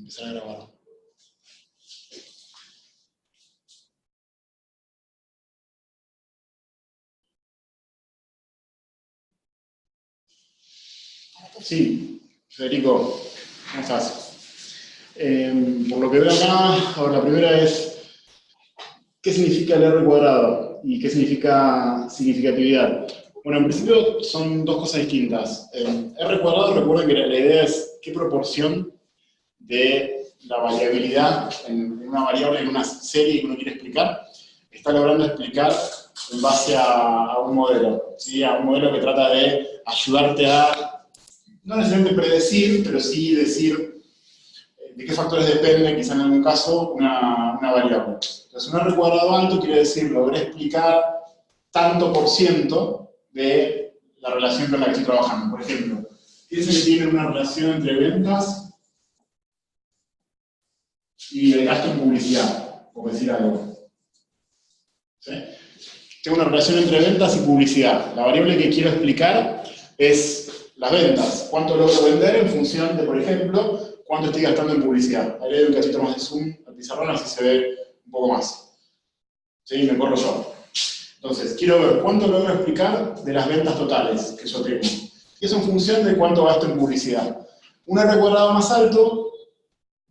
empezar a grabar. Sí, Federico, ¿cómo estás? Por lo que veo acá, ahora la primera es, ¿qué significa el R cuadrado? ¿Y qué significa significatividad? Bueno, en principio son dos cosas distintas. R cuadrado, recuerden que la idea es qué proporción de la variabilidad en una variable, en una serie que uno quiere explicar, está logrando explicar en base a un modelo, ¿sí? A un modelo que trata de ayudarte a, no necesariamente predecir, pero sí decir de qué factores depende, quizá en algún caso, una variable. Entonces, un R cuadrado alto quiere decir, logré explicar tanto por ciento de la relación con la que estoy trabajando. Por ejemplo, piensen que tienen una relación entre ventas y el gasto en publicidad, por decir algo. ¿Sí? Tengo una relación entre ventas y publicidad. La variable que quiero explicar es las ventas. ¿Cuánto logro vender en función de, por ejemplo, cuánto estoy gastando en publicidad? Ahí le doy un cachito más de zoom al pizarrón, así se ve un poco más. ¿Sí? Me corro yo. Entonces, quiero ver cuánto logro explicar de las ventas totales que yo tengo. Y eso en función de cuánto gasto en publicidad. Un R cuadrado más alto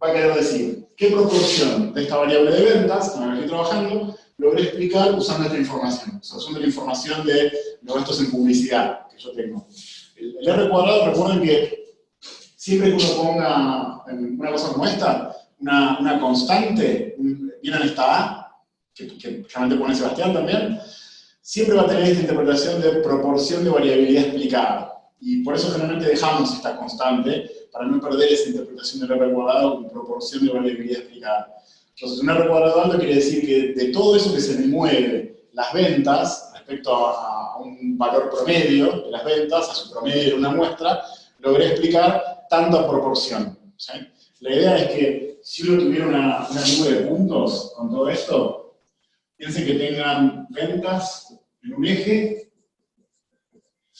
va a querer decir qué proporción de esta variable de ventas con la que estoy trabajando logré explicar usando esta información. O sea, usando la información de los gastos en publicidad que yo tengo. El R cuadrado, recuerden que siempre que uno ponga en una cosa como esta, una constante, ¿vieron esta A? Que generalmente pone Sebastián también. Siempre va a tener esta interpretación de proporción de variabilidad explicada. Y por eso generalmente dejamos esta constante, para no perder esa interpretación del R cuadrado con proporción de variabilidad explicada. Entonces, un R cuadrado alto quiere decir que de todo eso que se me mueve las ventas, respecto a un valor promedio de las ventas, a su promedio en una muestra, logré explicar tanta proporción. ¿Sí? La idea es que si uno tuviera una nube de puntos con todo esto, piensen que tengan ventas en un eje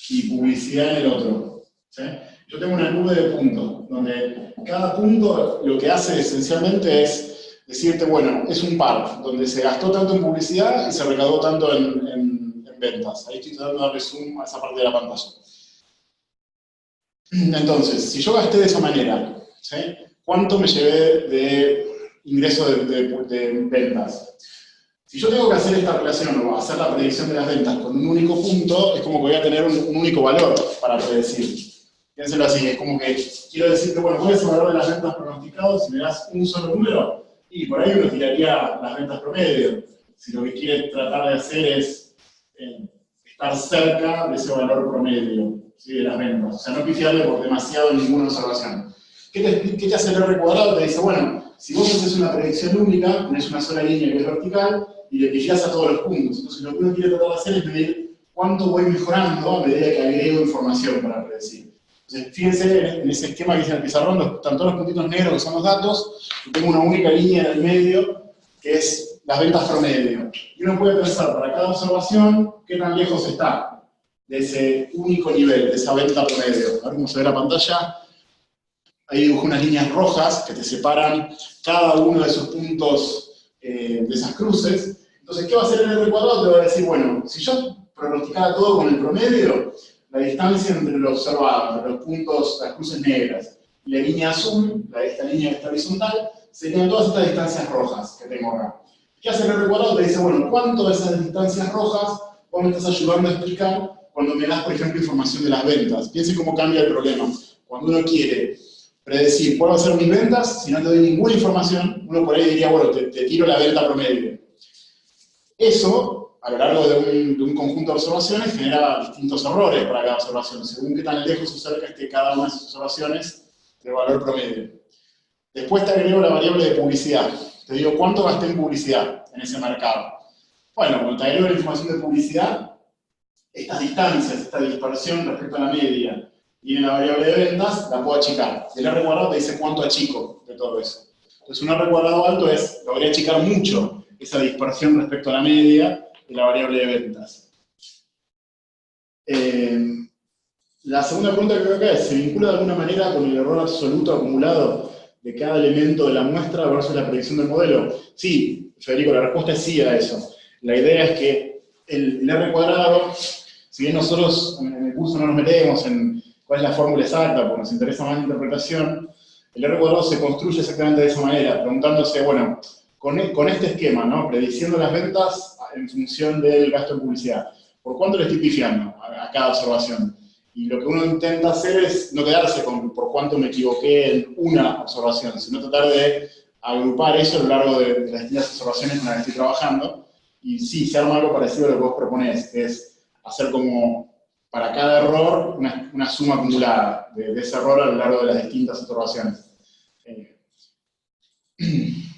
y publicidad en el otro. ¿Sí? Yo tengo una nube de puntos, donde cada punto lo que hace esencialmente es decirte, bueno, es un par, donde se gastó tanto en publicidad y se recaudó tanto en ventas. Ahí estoy tratando de darle zoom a esa parte de la pantalla. Entonces, si yo gasté de esa manera, ¿sí? ¿Cuánto me llevé de ingreso de ventas? Si yo tengo que hacer esta relación o hacer la predicción de las ventas con un único punto, es como que voy a tener un único valor para predecir. Piénselo así, es como que quiero decirte, bueno, ¿cuál es el valor de las ventas pronosticadas si me das un solo número? Y por ahí uno tiraría las ventas promedio. Si lo que quiere tratar de hacer es estar cerca de ese valor promedio, ¿sí? De las ventas. O sea, no pifiarle por demasiado en ninguna observación. ¿Qué te hace el R cuadrado? Te dice, bueno, si vos haces una predicción única, tenés una sola línea que es vertical, y le pillás a todos los puntos. Entonces lo que uno quiere tratar de hacer es medir cuánto voy mejorando a medida que agrego información para predecir. Entonces, fíjense en ese esquema que dice en el pizarrón, están todos los puntitos negros que son los datos, y tengo una única línea en el medio, que es las ventas promedio. Y uno puede pensar para cada observación qué tan lejos está de ese único nivel, de esa venta promedio. A ver cómo se ve la pantalla. Ahí dibujo unas líneas rojas que te separan cada uno de esos puntos de esas cruces. Entonces, ¿qué va a hacer el R cuadrado? Te va a decir, bueno, si yo pronosticara todo con el promedio, la distancia entre lo observado, entre los puntos, las cruces negras, y la línea azul, esta línea que está horizontal, serían todas estas distancias rojas que tengo acá. ¿Qué hace el R cuadrado? Te dice, bueno, ¿cuánto de esas distancias rojas vos me estás ayudando a explicar cuando me das, por ejemplo, información de las ventas? Piensen cómo cambia el problema. Cuando uno quiere predecir cuál va a ser mis ventas, si no te doy ninguna información, uno por ahí diría, bueno, te tiro la venta promedio. Eso, a lo largo de un conjunto de observaciones, genera distintos errores para cada observación, según qué tan lejos o cerca esté cada una de esas observaciones del valor promedio. Después te agrego la variable de publicidad. Te digo, ¿cuánto gasté en publicidad en ese mercado? Bueno, cuando te agrego la información de publicidad, estas distancias, esta dispersión respecto a la media, y en la variable de ventas, la puedo achicar. El R cuadrado te dice cuánto achico de todo eso. Entonces, un R cuadrado alto es, logré achicar mucho esa dispersión respecto a la media de la variable de ventas. La segunda pregunta que veo acá es, ¿se vincula de alguna manera con el error absoluto acumulado? de cada elemento de la muestra versus la predicción del modelo? Sí, Federico, la respuesta es sí a eso. La idea es que el R cuadrado, si bien nosotros en el curso no nos metemos en cuál es la fórmula exacta, porque nos interesa más la interpretación, el R cuadrado se construye exactamente de esa manera, preguntándose, bueno, con este esquema, ¿no? Prediciendo las ventas en función del gasto en publicidad, ¿por cuánto le estoy pifiando a cada observación? Y lo que uno intenta hacer es no quedarse con por cuánto me equivoqué en una observación, sino tratar de agrupar eso a lo largo de las distintas observaciones con las que estoy trabajando. Y sí, se arma algo parecido a lo que vos proponés, que es hacer como para cada error una suma acumulada de ese error a lo largo de las distintas observaciones.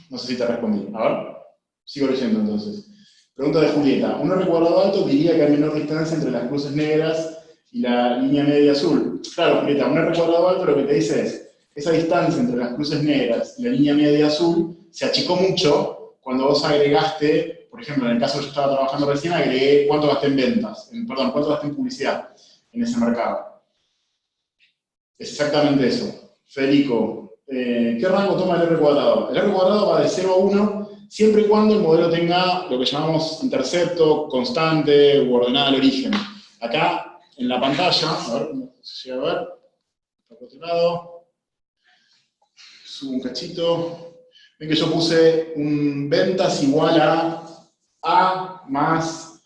No sé si te respondí. A ver, sigo leyendo entonces. Pregunta de Julieta. Un R cuadrado alto diría que hay menor distancia entre las cruces negras y la línea media azul. Claro, Julieta, un R cuadrado alto lo que te dice es, esa distancia entre las cruces negras y la línea media azul se achicó mucho cuando vos agregaste, por ejemplo, en el caso que yo estaba trabajando recién, agregué cuánto gasté en ventas, perdón, cuánto gasté en publicidad en ese mercado. Es exactamente eso. Federico, ¿qué rango toma el R cuadrado? El R cuadrado va de 0 a 1, siempre y cuando el modelo tenga lo que llamamos intercepto, constante u ordenada al origen. Acá, en la pantalla, a ver cómo se llega a ver, por otro lado, subo un cachito. Ven que yo puse un ventas igual a más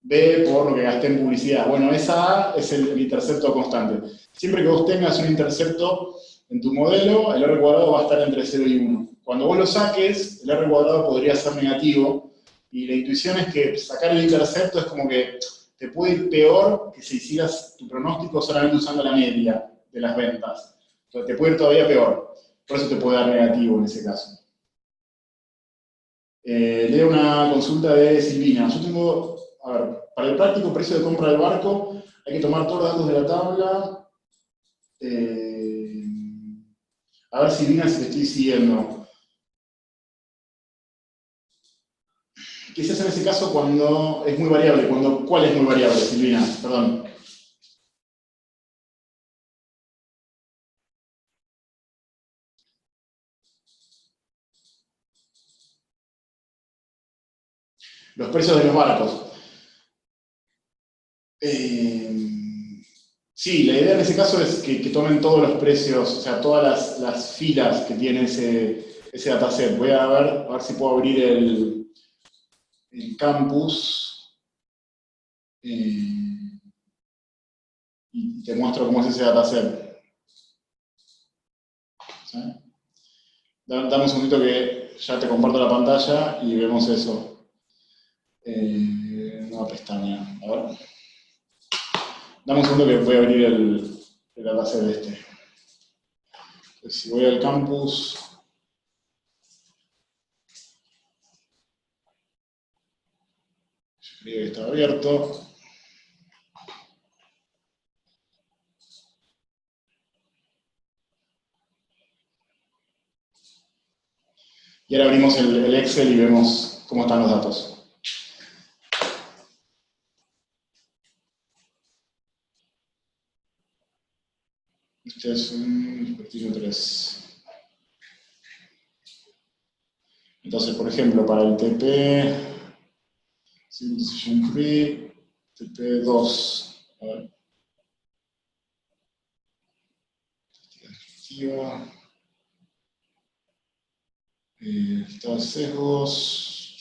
B por lo que gasté en publicidad. Bueno, esa A es el intercepto constante. Siempre que vos tengas un intercepto en tu modelo, el R cuadrado va a estar entre 0 y 1. Cuando vos lo saques, el R cuadrado podría ser negativo, y la intuición es que sacar el intercepto es como que te puede ir peor que si hicieras tu pronóstico solamente usando la media de las ventas. Entonces te puede ir todavía peor. Por eso te puede dar negativo en ese caso. Leo una consulta de Silvina. Yo tengo, a ver, para el práctico precio de compra del barco hay que tomar todos los datos de la tabla. A ver, Silvina, si te estoy siguiendo. ¿Qué se hace en ese caso cuando es muy variable? ¿Cuál es muy variable, Silvina? Perdón. Los precios de los barcos. Sí, la idea en ese caso es que tomen todos los precios, o sea, todas las filas que tiene ese dataset. Voy a ver si puedo abrir el campus y te muestro cómo es ese dataset. ¿Sí? Dame un segundito que ya te comparto la pantalla y vemos eso. Nueva pestaña. A ver. Dame un segundo que voy a abrir el dataset de este. Entonces, si voy al campus, yo creía que estaba abierto. Y ahora abrimos el Excel y vemos cómo están los datos. Este es un ejercicio 3. Entonces, por ejemplo, para el TP, Decision Tree, TP2. A ver. Estados sesgos.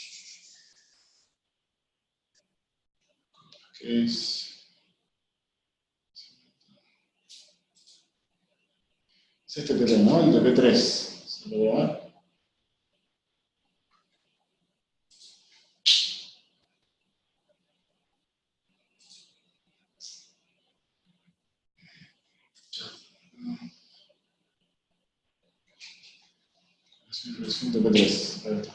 ¿Qué es? Es este TP, ¿no? El TP3. ¿Se lo voy a ver? Es un TP3. Ahí está.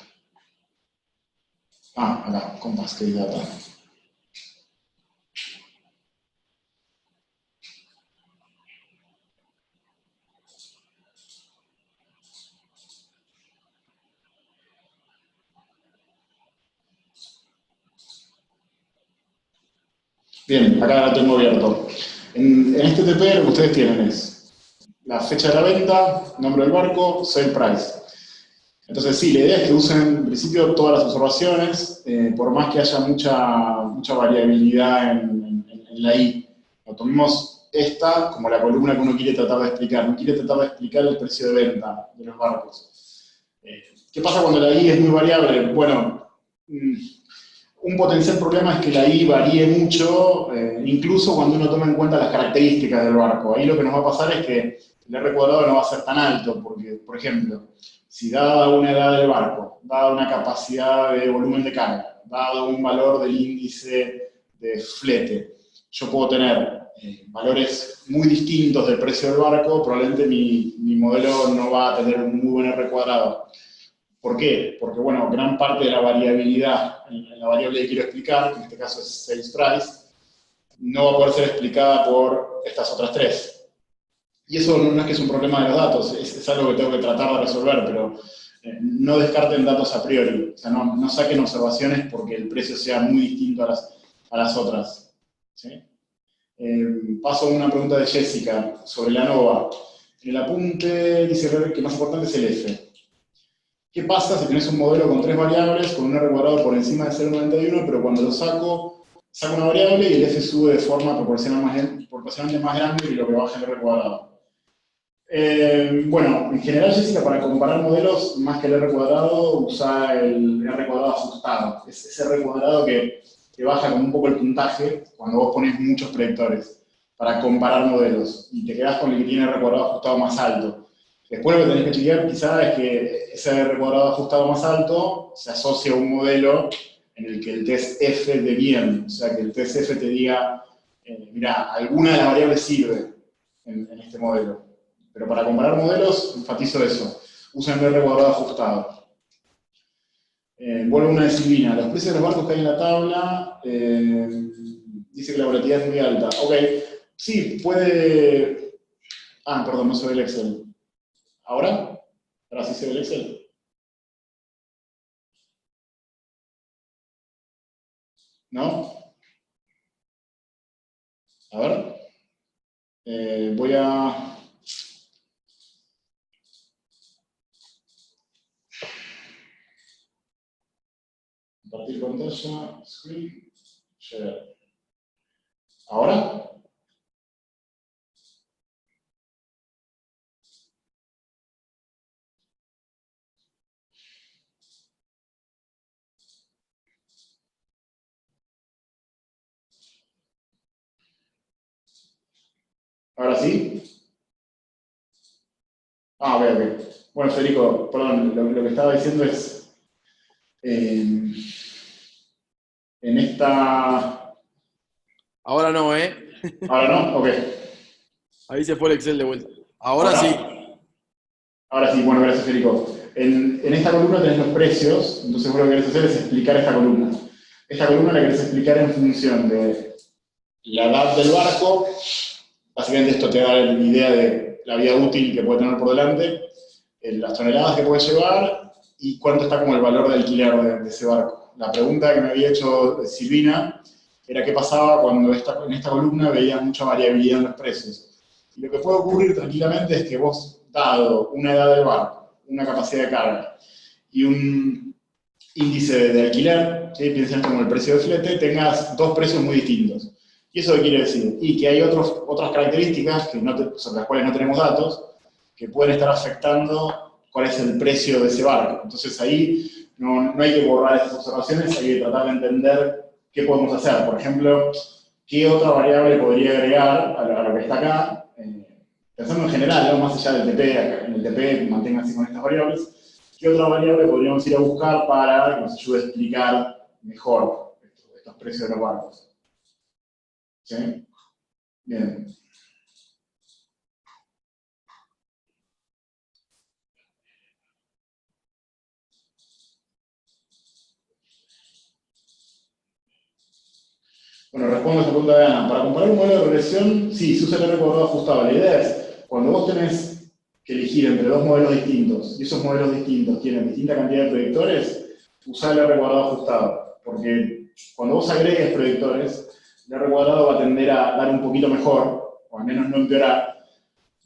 Ah, acá, Compass, que data. Bien, acá lo tengo abierto. En este TP lo que ustedes tienen es la fecha de la venta, nombre del barco, sale price. Entonces sí, la idea es que usen en principio todas las observaciones, por más que haya mucha variabilidad en la I. Lo tomemos esta como la columna que uno quiere tratar de explicar. Uno quiere tratar de explicar el precio de venta de los barcos. ¿Qué pasa cuando la I es muy variable? Bueno, un potencial problema es que la I varíe mucho, incluso cuando uno toma en cuenta las características del barco. Ahí lo que nos va a pasar es que el R cuadrado no va a ser tan alto, porque, por ejemplo, si dada una edad del barco, dada una capacidad de volumen de carga, dado un valor del índice de flete, yo puedo tener valores muy distintos del precio del barco, probablemente mi modelo no va a tener un muy buen R cuadrado. ¿Por qué? Porque, bueno, gran parte de la variabilidad, la variable que quiero explicar, que en este caso es sales price, no va a poder ser explicada por estas otras tres. Y eso no es que es un problema de los datos, es algo que tengo que tratar de resolver, pero no descarten datos a priori. O sea, no saquen observaciones porque el precio sea muy distinto a las otras. ¿Sí? Paso a una pregunta de Jessica sobre la ANOVA. En el apunte dice que más importante es el F. ¿Qué pasa si tenés un modelo con 3 variables, con un R cuadrado por encima de 0,91, pero cuando lo saco una variable y el F sube de forma proporcionalmente más grande que lo que baja el R cuadrado? Bueno, en general, Jessica, para comparar modelos, más que el R cuadrado, usa el R cuadrado ajustado. Es ese R cuadrado que baja como un poco el puntaje cuando vos pones muchos predictores para comparar modelos y te quedás con el que tiene R cuadrado ajustado más alto. Después lo que tenés que chequear quizá es que ese R cuadrado ajustado más alto se asocia a un modelo en el que el test F de bien, o sea, que el test F te diga, mira, alguna de las variables sirve en este modelo. Pero para comparar modelos, enfatizo eso. Usen el R cuadrado ajustado. Vuelvo a una de Silvina. Los precios de los barcos que hay en la tabla, dice que la volatilidad es muy alta. Ok, sí, puede... Ah, perdón, no se ve el Excel. ¿Ahora? ¿Ahora sí se ve el Excel? ¿No? A ver. Voy a... compartir pantalla, screen, share. ¿Ahora? ¿Ahora sí? Ah, ok, ok. Bueno, Federico, perdón, lo que estaba diciendo es, en esta... Ahora no, ¿eh? ¿Ahora no? Ok. Ahí se fue el Excel de vuelta. Ahora ¿Ahora? sí. Ahora sí, bueno, gracias, Federico. En esta columna tenés los precios, entonces vos lo que querés hacer es explicar esta columna. Esta columna la querés explicar en función de la edad del barco. Básicamente esto te da la idea de la vida útil que puede tener por delante, las toneladas que puede llevar y cuánto está como el valor de alquiler de ese barco. La pregunta que me había hecho Silvina era qué pasaba cuando en esta columna veías mucha variabilidad en los precios. Y lo que puede ocurrir tranquilamente es que vos, dado una edad del barco, una capacidad de carga y un índice de alquiler, ¿sí? Piensen como el precio de flete, tengas dos precios muy distintos. ¿Y eso qué quiere decir? Y que hay otras características sobre las cuales no tenemos datos, que pueden estar afectando cuál es el precio de ese barco. Entonces ahí no hay que borrar esas observaciones, hay que tratar de entender qué podemos hacer. Por ejemplo, qué otra variable podría agregar a lo que está acá, pensando en general, ¿no? Más allá del TP, en el TP manténganse con estas variables, qué otra variable podríamos ir a buscar para que nos ayude a explicar mejor estos precios de los barcos. ¿Sí? Bien. Bueno, respondo a esa pregunta de Ana. Para comparar un modelo de regresión, sí, se usa el R cuadrado ajustado. La idea es, cuando vos tenés que elegir entre dos modelos distintos, y esos modelos distintos tienen distinta cantidad de predictores, usá el R cuadrado ajustado. Porque cuando vos agregues predictores, el R cuadrado va a tender a dar un poquito mejor, o al menos no empeorar,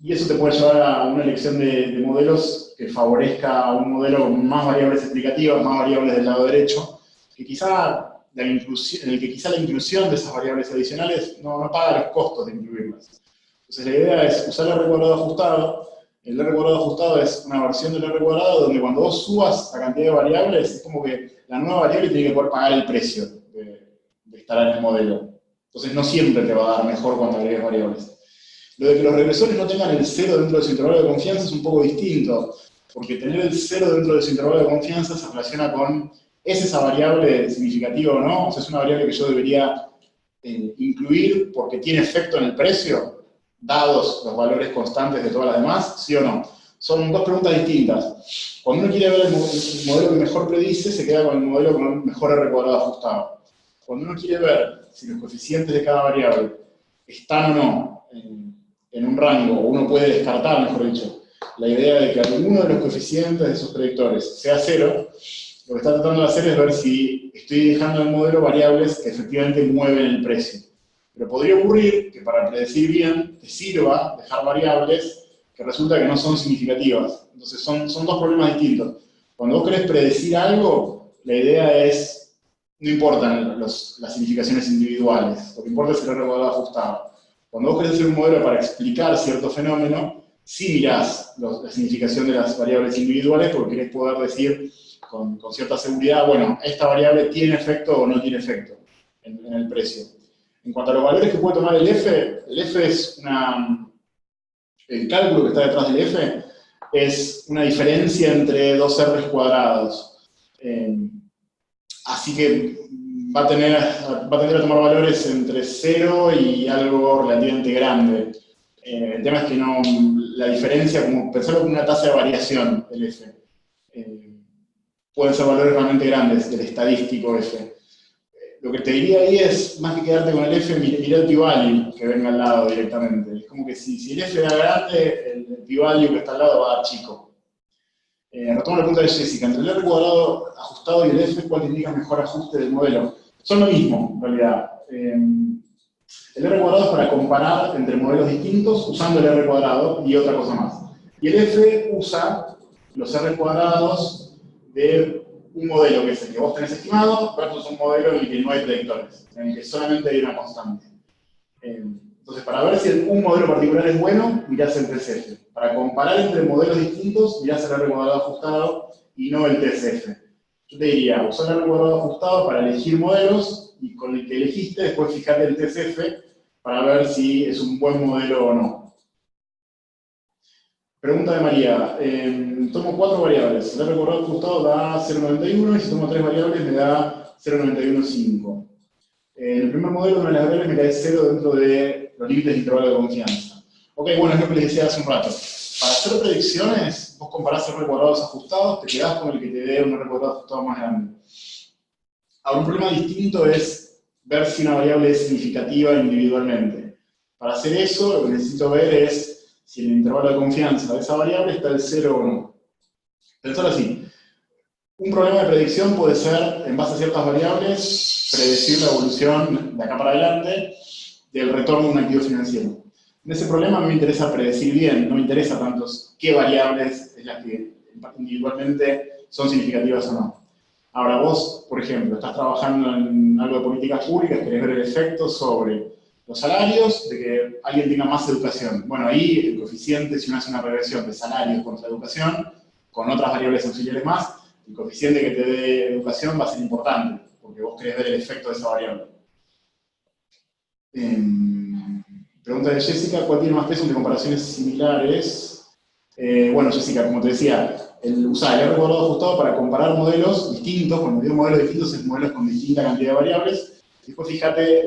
Y eso te puede llevar a una elección de modelos que favorezca a un modelo con más variables explicativas, más variables del lado derecho, que quizá en el que quizá la inclusión de esas variables adicionales no paga los costos de incluirlas. Entonces la idea es usar el R cuadrado ajustado. El R cuadrado ajustado es una versión del R cuadrado donde cuando vos subas la cantidad de variables, es como que la nueva variable tiene que poder pagar el precio de estar en el modelo. Entonces no siempre te va a dar mejor cuando agregues variables. Lo de que los regresores no tengan el 0 dentro de su intervalo de confianza es un poco distinto, porque tener el 0 dentro de su intervalo de confianza se relaciona con ¿es esa variable significativa o no? O sea, es una variable que yo debería incluir porque tiene efecto en el precio, dados los valores constantes de todas las demás, ¿sí o no? Son dos preguntas distintas. Cuando uno quiere ver el modelo que mejor predice, se queda con el modelo con un mejor R cuadrado ajustado. Cuando uno quiere ver si los coeficientes de cada variable están o no en un rango, o uno puede descartar, mejor dicho, la idea de que alguno de los coeficientes de esos predictores sea 0, lo que está tratando de hacer es ver si estoy dejando en el modelo variables que efectivamente mueven el precio. Pero podría ocurrir que para predecir bien te sirva dejar variables que resulta que no son significativas. Entonces son dos problemas distintos. Cuando vos querés predecir algo, la idea es, no importan las significaciones individuales, lo que importa es el R cuadrado ajustado. Cuando vos querés hacer un modelo para explicar cierto fenómeno, sí mirás la significación de las variables individuales porque querés poder decir con cierta seguridad, bueno, esta variable tiene efecto o no tiene efecto en el precio. En cuanto a los valores que puede tomar el F es el cálculo que está detrás del F es una diferencia entre dos R's cuadrados. Así que va a tender a tomar valores entre 0 y algo relativamente grande. El tema es que no, la diferencia, como pensarlo como una tasa de variación del F. Pueden ser valores realmente grandes del estadístico F. Lo que te diría ahí es, más que quedarte con el F, mirá el p-value que venga al lado directamente. Es como que si el F da grande, el p-value que está al lado va a dar chico. Retomo la pregunta de Jessica. Entre el R cuadrado ajustado y el F, ¿cuál indica mejor ajuste del modelo? Son lo mismo, en realidad. El R cuadrado es para comparar entre modelos distintos usando el R cuadrado y otra cosa más. Y el F usa los R cuadrados de un modelo que es el que vos tenés estimado versus un modelo en el que no hay predictores, en el que solamente hay una constante. Entonces, para ver si un modelo particular es bueno, mirás el TCF. Para comparar entre modelos distintos, mirás el R cuadrado ajustado y no el TCF. Yo te diría, usar el R cuadrado ajustado para elegir modelos y con el que elegiste, después fijate el TCF para ver si es un buen modelo o no. Pregunta de María. Tomo 4 variables. El R cuadrado ajustado da 0,91 y si tomo 3 variables me da 0,915. En el primer modelo, una de las variables me cae 0 dentro de los límites de intervalo de confianza. Ok, bueno, es lo que les decía hace un rato. Para hacer predicciones, vos comparás R cuadrados ajustados, te quedás con el que te dé un R cuadrado ajustado más grande. Ahora, un problema distinto es ver si una variable es significativa individualmente. Para hacer eso, lo que necesito ver es si en el intervalo de confianza de esa variable está el 0 o no. Pensar así. Un problema de predicción puede ser, en base a ciertas variables, predecir la evolución de acá para adelante del retorno de un activo financiero. En ese problema a mí me interesa predecir bien, no me interesa tanto qué variables es las que individualmente son significativas o no. Ahora vos, por ejemplo, estás trabajando en algo de políticas públicas, querés ver el efecto sobre los salarios de que alguien tenga más educación. Bueno, ahí el coeficiente, si uno hace una regresión de salarios contra educación, con otras variables auxiliares más, el coeficiente que te dé educación va a ser importante, porque vos querés ver el efecto de esa variable. Pregunta de Jessica, ¿cuál tiene más peso entre comparaciones similares? Bueno, Jessica, como te decía, usar el R cuadrado ajustado para comparar modelos distintos, cuando digo modelos distintos es modelos con distinta cantidad de variables, y después fíjate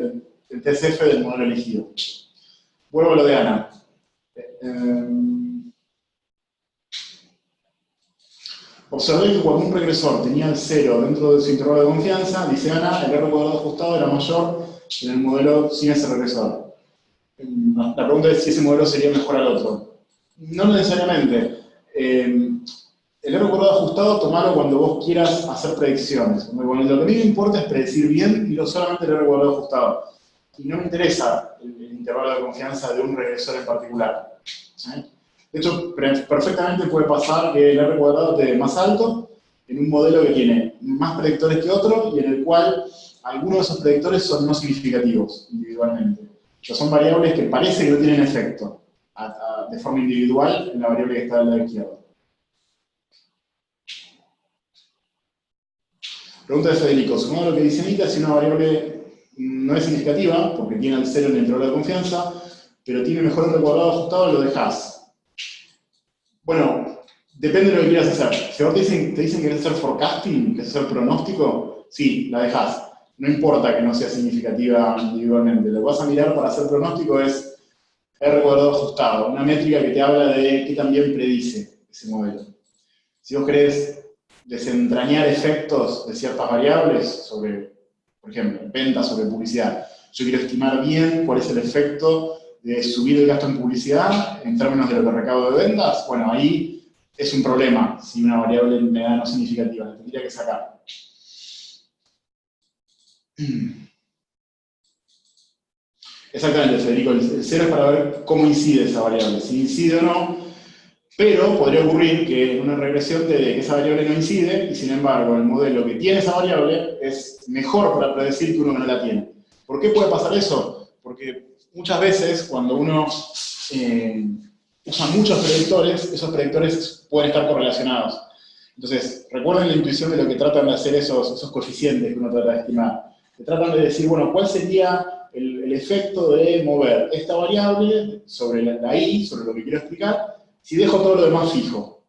el TCF del modelo elegido. Vuelvo a lo de Ana. Observé que cuando un regresor tenía el 0 dentro de su intervalo de confianza, dice Ana, el R cuadrado ajustado era mayor en el modelo sin ese regresor. La pregunta es si ese modelo sería mejor al otro. No necesariamente. El R cuadrado ajustado, tomalo cuando vos quieras hacer predicciones. Bueno, lo que a mí me importa es predecir bien y no solamente el R cuadrado ajustado. Y no me interesa el intervalo de confianza de un regresor en particular. ¿sí? De hecho, perfectamente puede pasar que el R cuadrado esté más alto en un modelo que tiene más predictores que otro y en el cual algunos de esos predictores son no significativos individualmente. O sea, son variables que parece que no tienen efecto de forma individual en la variable que está del lado izquierdo. Pregunta de Federico. Según lo que dice Anita, si una variable no es significativa, porque tiene el 0 en el intervalo de confianza, pero tiene mejor R cuadrado ajustado, lo dejas. Bueno, depende de lo que quieras hacer. Si ahora te dicen que quieres hacer forecasting, que es hacer pronóstico, sí, la dejas. No importa que no sea significativa individualmente. Lo que vas a mirar para hacer pronóstico es R cuadrado ajustado, una métrica que te habla de qué tan bien predice ese modelo. Si vos querés desentrañar efectos de ciertas variables sobre, por ejemplo, ventas sobre publicidad, yo quiero estimar bien cuál es el efecto de subir el gasto en publicidad en términos de lo que recaudo de ventas, bueno, ahí es un problema si una variable me da no significativa, la tendría que sacar. Exactamente, Federico, el 0 es para ver cómo incide esa variable, si incide o no, pero podría ocurrir que en una regresión te dé que esa variable no incide y sin embargo el modelo que tiene esa variable es mejor para predecir que uno que no la tiene. ¿Por qué puede pasar eso? Porque muchas veces cuando uno usa muchos predictores, esos predictores pueden estar correlacionados. Entonces, recuerden la intuición de lo que tratan de hacer esos coeficientes que uno trata de estimar. Que tratan de decir, bueno, ¿cuál sería el efecto de mover esta variable sobre la I, sobre lo que quiero explicar, si dejo todo lo demás fijo?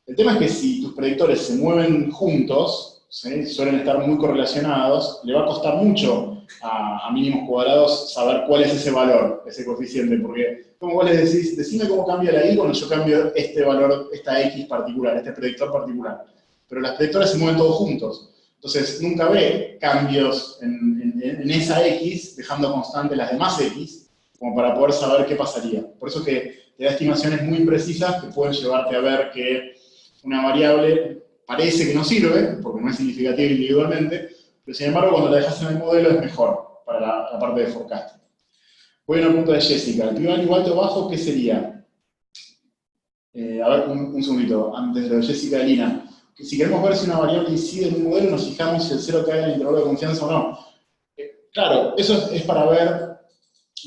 El tema es que si tus predictores se mueven juntos, ¿sí? Suelen estar muy correlacionados, le va a costar mucho a mínimos cuadrados saber cuál es ese valor, ese coeficiente, porque como vos les decís, decime cómo cambia la I cuando yo cambio este valor, esta X particular, este predictor particular. Pero las predictoras se mueven todos juntos. Entonces, nunca ve cambios en esa X, dejando constante las demás X, como para poder saber qué pasaría. Por eso es que te da estimaciones muy precisas que pueden llevarte a ver que una variable parece que no sirve, porque no es significativa individualmente, pero sin embargo, cuando la dejas en el modelo es mejor para la parte de forecasting. Voy a una pregunta de Jessica. ¿El p-value alto o bajo qué sería? A ver, un segundito, antes de lo de Jessica y Lina. Si queremos ver si una variable incide en un modelo, nos fijamos si el 0 cae en el intervalo de confianza o no. Claro, eso es para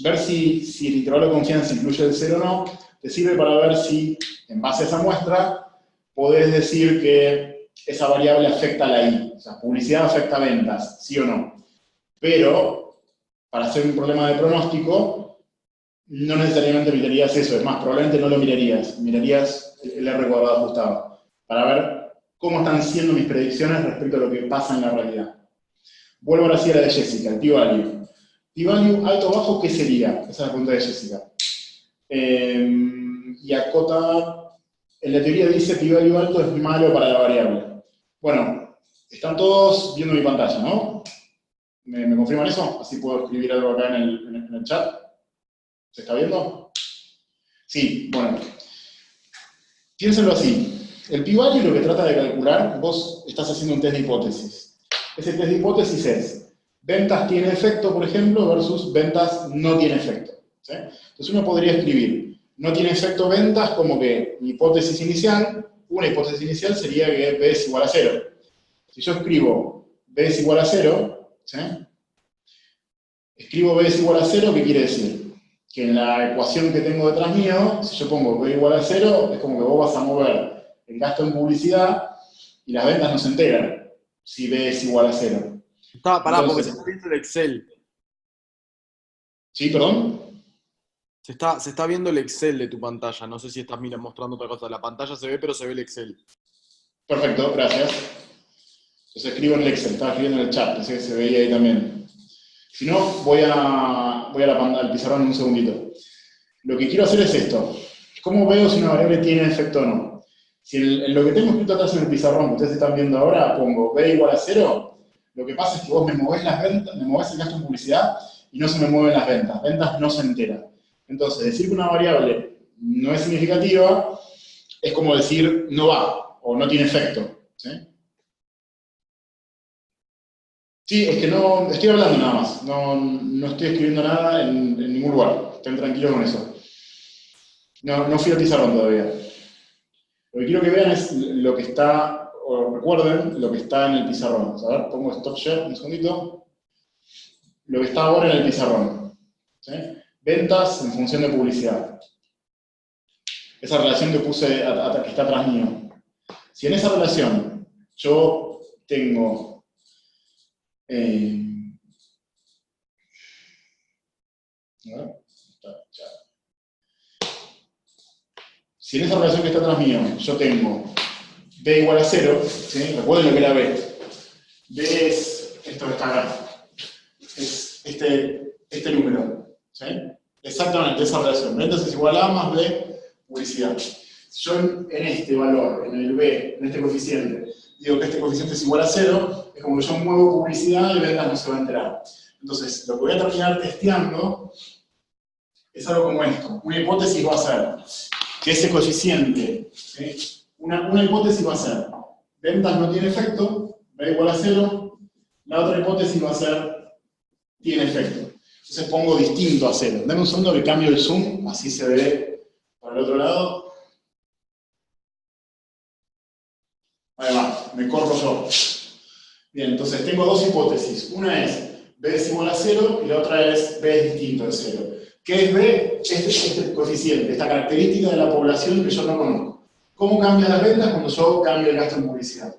ver si el intervalo de confianza incluye el 0 o no. Te sirve para ver si, en base a esa muestra, podés decir que esa variable afecta a la I. O sea, publicidad afecta a ventas, sí o no. Pero, para hacer un problema de pronóstico, no necesariamente mirarías eso. Es más, probablemente no lo mirarías. Mirarías el R cuadrado ajustado. Para ver cómo están siendo mis predicciones respecto a lo que pasa en la realidad. Vuelvo ahora sí a la de Jessica, el p-value. P-value alto o bajo, ¿qué sería? Esa es la pregunta de Jessica. Y acota, en la teoría dice p-value alto es malo para la variable. Bueno, están todos viendo mi pantalla, ¿no? ¿Me confirman eso? Así puedo escribir algo acá en el chat. ¿Se está viendo? Sí, bueno. Piénsenlo así. El p-value lo que trata de calcular, vos estás haciendo un test de hipótesis. Ese test de hipótesis es, ventas tiene efecto, por ejemplo, versus ventas no tiene efecto. ¿Sí? Entonces uno podría escribir, no tiene efecto ventas como que mi hipótesis inicial, una hipótesis inicial sería que B es igual a 0. Si yo escribo B es igual a 0, ¿sí? Escribo B es igual a 0, ¿qué quiere decir? Que en la ecuación que tengo detrás mío, si yo pongo B igual a 0, es como que vos vas a mover el gasto en publicidad y las ventas no se enteran si B es igual a 0. Pará, Entonces, porque se está viendo el Excel. ¿Sí, perdón? Se está viendo el Excel de tu pantalla. No sé si estás mostrando otra cosa. La pantalla se ve, pero se ve el Excel. Perfecto, gracias. Entonces escribo en el Excel, estaba escribiendo en el chat, así que se veía ahí también. Si no, voy al pizarrón en un segundito. Lo que quiero hacer es esto. ¿Cómo veo si una variable tiene efecto o no? Si en lo que tengo escrito atrás en el pizarrón, que ustedes están viendo ahora, pongo B igual a 0, lo que pasa es que vos me movés las ventas, me movés el gasto en publicidad y no se me mueven las ventas. Ventas no se enteran. Entonces, decir que una variable no es significativa es como decir no va o no tiene efecto. ¿Sí? Sí, es que no estoy hablando nada más. No estoy escribiendo nada en ningún lugar. Estén tranquilos con eso. No fui al pizarrón todavía. Lo que quiero que vean es lo que está, o recuerden lo que está en el pizarrón. A ver, pongo stop share un segundito. Lo que está ahora en el pizarrón. ¿Sí? Ventas en función de publicidad. Esa relación que puse, que está atrás mío. Si en esa relación yo tengo... si en esa relación que está atrás mío yo tengo B igual a 0, ¿sí? Recuerden lo que era B. B es esto que está acá. Es este número. ¿Sí? Exactamente esa relación. Ventas es igual a más B, publicidad. Si yo en este valor, en el B, en este coeficiente, digo que este coeficiente es igual a 0, es como que yo muevo publicidad y ventas no se va a enterar. Entonces, lo que voy a terminar testeando es algo como esto. Una hipótesis va a ser que ese coeficiente, ¿sí? Una hipótesis va a ser ventas no tiene efecto, B igual a 0. La otra hipótesis va a ser tiene efecto. Entonces pongo distinto a 0. Dame un segundo que cambio el zoom, así se ve por el otro lado. Ahí va, me corro yo. Bien, entonces tengo dos hipótesis. Una es B es igual a 0 y la otra es B es distinto de 0. ¿Qué es B? Este coeficiente, esta característica de la población que yo no conozco. ¿Cómo cambian las ventas cuando yo cambio el gasto en publicidad?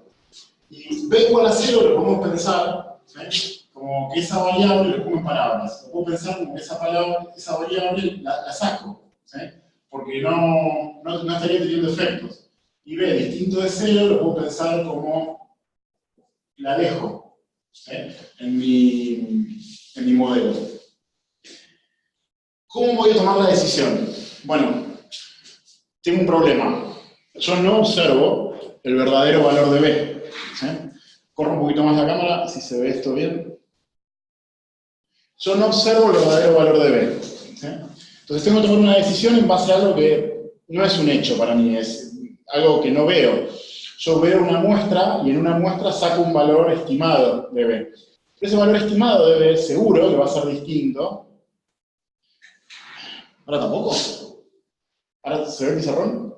Y B igual a 0 lo podemos pensar, ¿sí? Como que esa variable lo pongo en palabras. Lo puedo pensar como que esa variable la saco, ¿sí? Porque no estaría teniendo efectos. Y B distinto de 0 lo puedo pensar como la dejo, ¿sí? en mi modelo. ¿Cómo voy a tomar la decisión? Bueno, tengo un problema. Yo no observo el verdadero valor de B. ¿Sí? Corro un poquito más la cámara, si se ve esto bien. Yo no observo el verdadero valor de B. ¿Sí? Entonces tengo que tomar una decisión en base a algo que no es un hecho para mí, es algo que no veo. Yo veo una muestra y en una muestra saco un valor estimado de B. Ese valor estimado de B seguro que va a ser distinto. ¿Ahora tampoco? ¿Ahora se ve el pizarrón?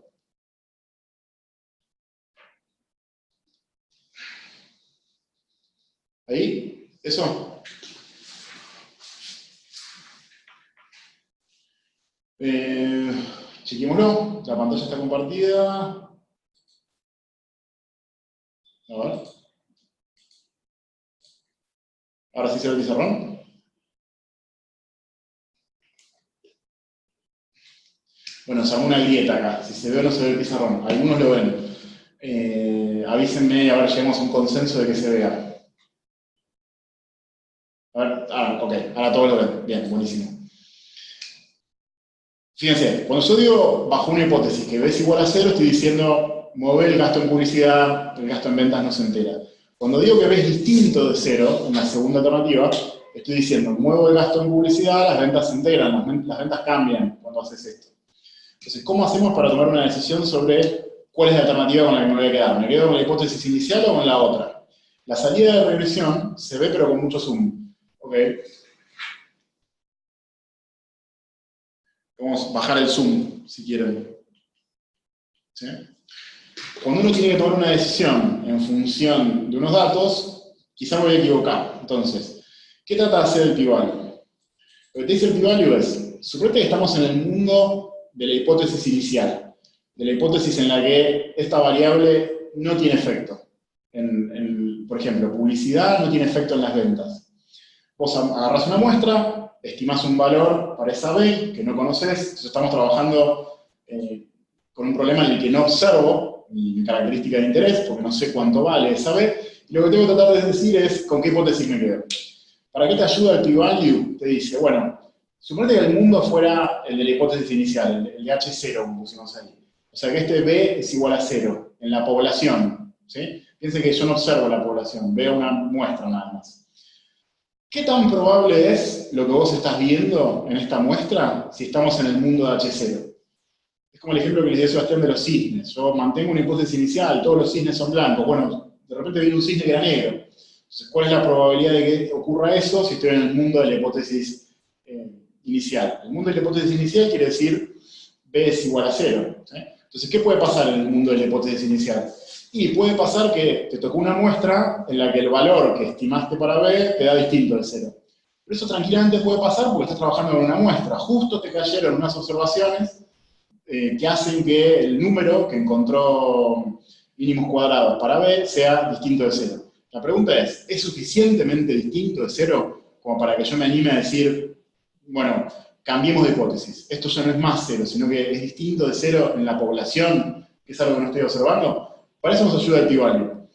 ¿Ahí? ¿Eso? Chequémoslo. La pantalla está compartida. A ver. ¿Ahora sí se ve el pizarrón? Bueno, se llama una grieta acá. Si se ve o no se ve el pizarrón. Algunos lo ven. Avísenme, a ver, lleguemos a un consenso de que se vea. A ver, ok, ahora todos lo ven. Bien, buenísimo. Fíjense, cuando yo digo bajo una hipótesis que B es igual a 0, estoy diciendo mover el gasto en publicidad, el gasto en ventas no se entera. Cuando digo que B es distinto de 0, una segunda alternativa, estoy diciendo muevo el gasto en publicidad, las ventas se integran, las ventas cambian cuando haces esto. Entonces, ¿cómo hacemos para tomar una decisión sobre cuál es la alternativa con la que me voy a quedar? ¿Me quedo con la hipótesis inicial o con la otra? La salida de regresión se ve pero con mucho zoom. ¿Okay? Vamos a bajar el zoom, si quieren. ¿Sí? Cuando uno tiene que tomar una decisión en función de unos datos, quizá me voy a equivocar. Entonces, ¿qué trata de hacer el p-value? Lo que te dice el p-value es, suponete que estamos en el mundo de la hipótesis inicial, de la hipótesis en la que esta variable no tiene efecto. Por ejemplo, publicidad no tiene efecto en las ventas. Vos agarrás una muestra, estimás un valor para esa B que no conoces, entonces estamos trabajando con un problema en el que no observo mi característica de interés, porque no sé cuánto vale esa B, y lo que tengo que tratar de decir es con qué hipótesis me quedo. ¿Para qué te ayuda el p-value? Te dice, bueno, suponete que el mundo fuera el de la hipótesis inicial, el de H0, como pusimos ahí. O sea que este B es igual a 0 en la población. ¿Sí? Piensen que yo no observo la población, veo una muestra nada más. ¿Qué tan probable es lo que vos estás viendo en esta muestra si estamos en el mundo de H0? Es como el ejemplo que les dio Sebastián de los cisnes. Yo mantengo una hipótesis inicial, todos los cisnes son blancos. Bueno, de repente viene un cisne que era negro. Entonces, ¿cuál es la probabilidad de que ocurra eso si estoy en el mundo de la hipótesis inicial? El mundo de la hipótesis inicial quiere decir B B es igual a 0. ¿Sí? Entonces, ¿qué puede pasar en el mundo de la hipótesis inicial? Y puede pasar que te tocó una muestra en la que el valor que estimaste para B te da distinto de 0. Pero eso tranquilamente puede pasar porque estás trabajando con una muestra. Justo te cayeron unas observaciones que hacen que el número que encontró mínimos cuadrados para B sea distinto de 0. La pregunta es suficientemente distinto de 0 como para que yo me anime a decir, bueno, cambiemos de hipótesis? Esto ya no es más 0, sino que es distinto de 0 en la población, que es algo que no estoy observando. Para eso nos ayuda el p-value.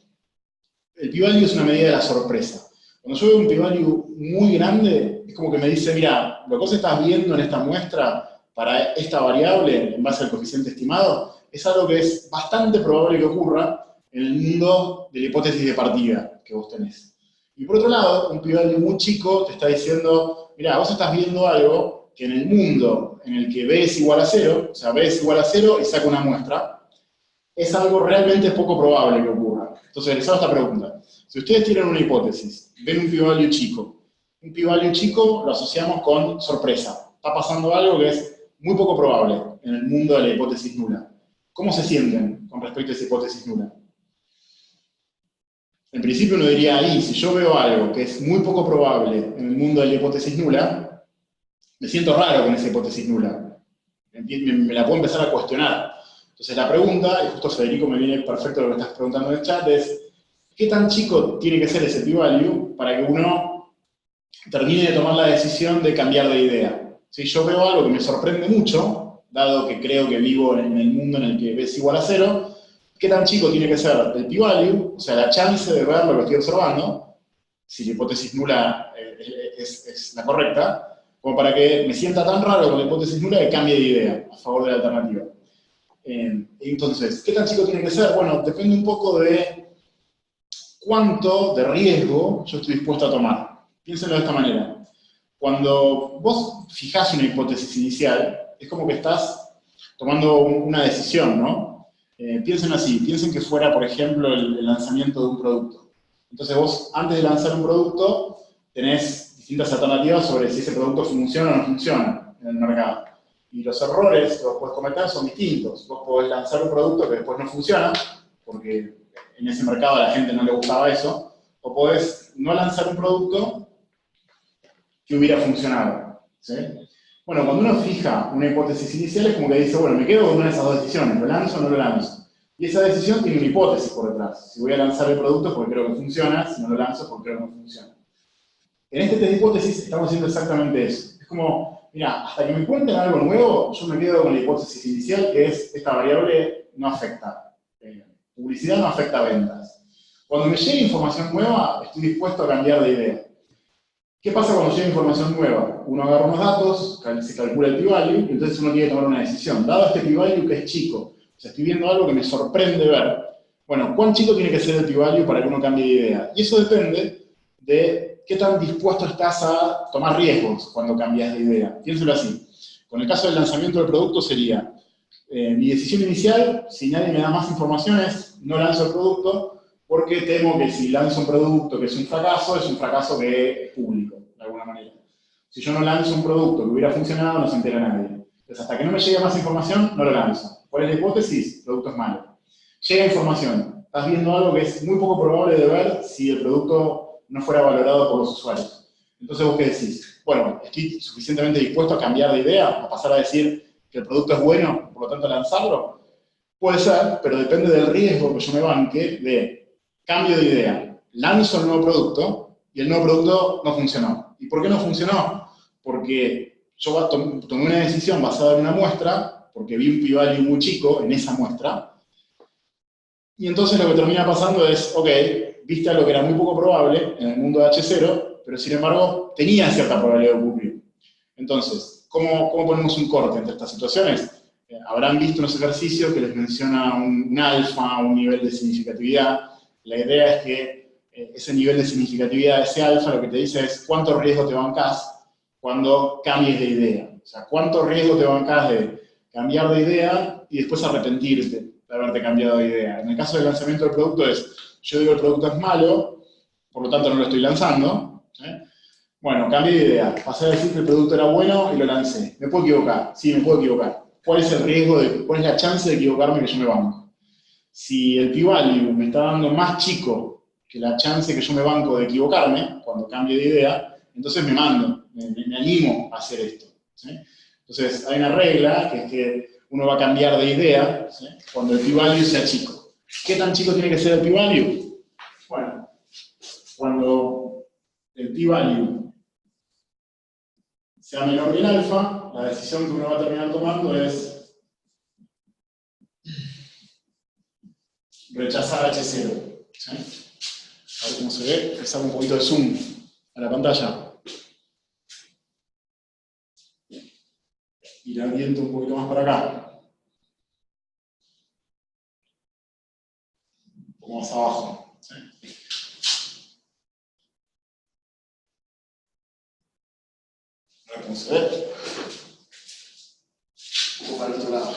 El p-value es una medida de la sorpresa. Cuando yo veo un p-value muy grande, es como que me dice, mira, lo que vos estás viendo en esta muestra para esta variable, en base al coeficiente estimado, es algo que es bastante probable que ocurra en el mundo de la hipótesis de partida que vos tenés. Y por otro lado, un p-value muy chico te está diciendo, mira, vos estás viendo algo que en el mundo en el que B es igual a 0, o sea, B es igual a 0 y saca una muestra, es algo realmente poco probable que ocurra. Entonces, les hago esta pregunta. Si ustedes tienen una hipótesis, ven un p-value chico. Un p-value chico lo asociamos con sorpresa. Está pasando algo que es muy poco probable en el mundo de la hipótesis nula. ¿Cómo se sienten con respecto a esa hipótesis nula? En principio uno diría, ahí, si yo veo algo que es muy poco probable en el mundo de la hipótesis nula, me siento raro con esa hipótesis nula. Me la puedo empezar a cuestionar. Entonces la pregunta, y justo Federico me viene perfecto lo que estás preguntando en el chat, es ¿qué tan chico tiene que ser ese p-value para que uno termine de tomar la decisión de cambiar de idea? Si yo veo algo que me sorprende mucho, dado que creo que vivo en el mundo en el que B es igual a 0, ¿qué tan chico tiene que ser el p-value, o sea, la chance de ver lo que estoy observando, si la hipótesis nula es la correcta, como para que me sienta tan raro con la hipótesis nula que cambie de idea a favor de la alternativa? Entonces, ¿qué tan chico tiene que ser? Bueno, depende un poco de cuánto de riesgo yo estoy dispuesto a tomar. Piénsenlo de esta manera. Cuando vos fijás una hipótesis inicial, es como que estás tomando una decisión, ¿no? Piensen así, piensen que fuera, por ejemplo, el lanzamiento de un producto. Entonces vos, antes de lanzar un producto, tenés distintas alternativas sobre si ese producto funciona o no funciona en el mercado. Y los errores que vos podés cometer son distintos. Vos podés lanzar un producto que después no funciona, porque en ese mercado a la gente no le gustaba eso, o podés no lanzar un producto que hubiera funcionado. ¿Sí? Bueno, cuando uno fija una hipótesis inicial es como que dice, bueno, me quedo con una de esas dos decisiones, ¿lo lanzo o no lo lanzo? Y esa decisión tiene una hipótesis por detrás. Si voy a lanzar el producto es porque creo que funciona, si no lo lanzo es porque creo que no funciona. En este test de hipótesis estamos haciendo exactamente eso. Es como, mira, hasta que me cuenten algo nuevo, yo me quedo con la hipótesis inicial, que es esta variable no afecta. Publicidad no afecta ventas. Cuando me llegue información nueva, estoy dispuesto a cambiar de idea. ¿Qué pasa cuando llega información nueva? Uno agarra unos datos, se calcula el p-value, y entonces uno tiene que tomar una decisión. Dado este p-value que es chico, o sea, estoy viendo algo que me sorprende ver, bueno, ¿cuán chico tiene que ser el p-value para que uno cambie de idea? Y eso depende de qué tan dispuesto estás a tomar riesgos cuando cambias de idea. Piénselo así. Con el caso del lanzamiento del producto sería, mi decisión inicial, si nadie me da más información, es no lanzo el producto, porque temo que si lanzo un producto que es un fracaso que es público, de alguna manera. Si yo no lanzo un producto que hubiera funcionado, no se entera nadie. Entonces, hasta que no me llegue más información, no lo lanzo. ¿Cuál es la hipótesis? El producto es malo. Llega información. Estás viendo algo que es muy poco probable de ver si el producto no fuera valorado por los usuarios. Entonces, ¿vos qué decís? Bueno, ¿estoy suficientemente dispuesto a cambiar de idea? ¿A pasar a decir que el producto es bueno, por lo tanto lanzarlo? Puede ser, pero depende del riesgo que yo me banque de cambio de idea, lanzo el nuevo producto y el nuevo producto no funcionó. ¿Y por qué no funcionó? Porque yo tomé una decisión basada en una muestra, porque vi un p-value muy chico en esa muestra, y entonces lo que termina pasando es, ok, viste algo que era muy poco probable en el mundo de H0, pero sin embargo tenía cierta probabilidad de ocurrir. Entonces, ¿cómo ponemos un corte entre estas situaciones? Habrán visto unos ejercicios que les menciona un alfa, un nivel de significatividad. La idea es que ese nivel de significatividad, ese alfa, lo que te dice es cuánto riesgo te bancás cuando cambies de idea. O sea, cuánto riesgo te bancás de cambiar de idea y después arrepentirte de haberte cambiado de idea. En el caso del lanzamiento del producto es, yo digo el producto es malo, por lo tanto no lo estoy lanzando. Bueno, cambié de idea. Pasé a decir que el producto era bueno y lo lancé. ¿Me puedo equivocar? Sí, me puedo equivocar. cuál es el riesgo, cuál es la chance de equivocarme que yo me banco. Si el p-value me está dando más chico que la chance que yo me banco de equivocarme, cuando cambie de idea, entonces me mando, me animo a hacer esto. ¿Sí? Entonces, hay una regla que es que uno va a cambiar de idea, ¿sí?, cuando el p-value sea chico. ¿Qué tan chico tiene que ser el p-value? Bueno, cuando el p-value sea menor que el alfa, la decisión que uno va a terminar tomando es rechazar H0. ¿Sí? A ver cómo se ve, le saco un poquito de zoom a la pantalla. Y la oriento un poquito más para acá. Un poco más abajo. ¿Sí? A ver cómo se ve. Un poco para el otro lado.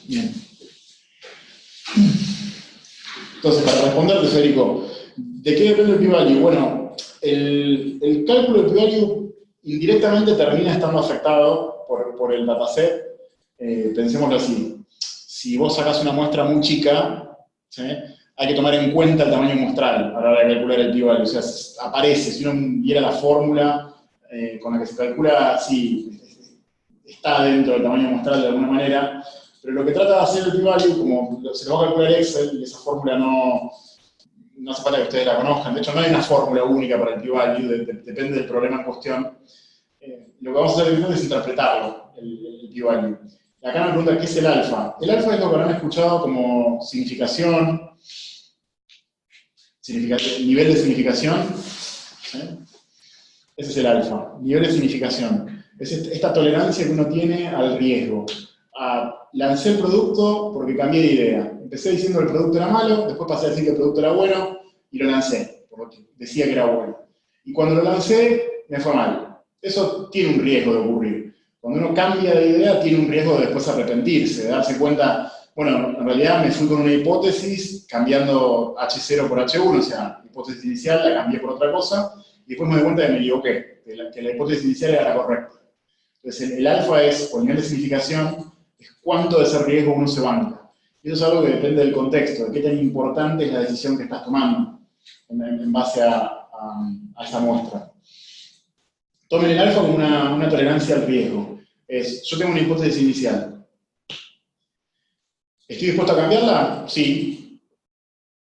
Bien. Entonces, para responderte, Federico, ¿de qué depende el p-value? Bueno, el cálculo del p-value indirectamente termina estando afectado por el dataset. Pensémoslo así. Si vos sacás una muestra muy chica, ¿sí?, hay que tomar en cuenta el tamaño muestral a la hora de calcular el p-value. O sea, aparece, si uno viera la fórmula con la que se calcula, sí, está dentro del tamaño muestral de alguna manera, pero lo que trata de hacer el p-value, como se lo va a calcular Excel, y esa fórmula no hace falta que ustedes la conozcan. De hecho, no hay una fórmula única para el p-value, depende del problema en cuestión. Lo que vamos a hacer es interpretarlo, el p-value. Acá me pregunta qué es el alfa. El alfa es lo que habrán escuchado como significación, nivel de significación. ¿Sí? Ese es el alfa, nivel de significación. Es esta tolerancia que uno tiene al riesgo. Lancé el producto porque cambié de idea. Empecé diciendo que el producto era malo, después pasé a decir que el producto era bueno y lo lancé, porque decía que era bueno. Y cuando lo lancé, me fue mal. Eso tiene un riesgo de ocurrir. Cuando uno cambia de idea, tiene un riesgo de después arrepentirse, de darse cuenta, bueno, en realidad me fui con una hipótesis cambiando H0 por H1, o sea, la hipótesis inicial la cambié por otra cosa, y después me di cuenta que me equivoqué, que la hipótesis inicial era la correcta. Entonces, el alfa es, o nivel de significación, es cuánto de ese riesgo uno se banca. Y eso es algo que depende del contexto, de qué tan importante es la decisión que estás tomando en base a esa muestra. Tomen el alfa como una tolerancia al riesgo. Yo tengo una hipótesis inicial. ¿Estoy dispuesto a cambiarla? Sí.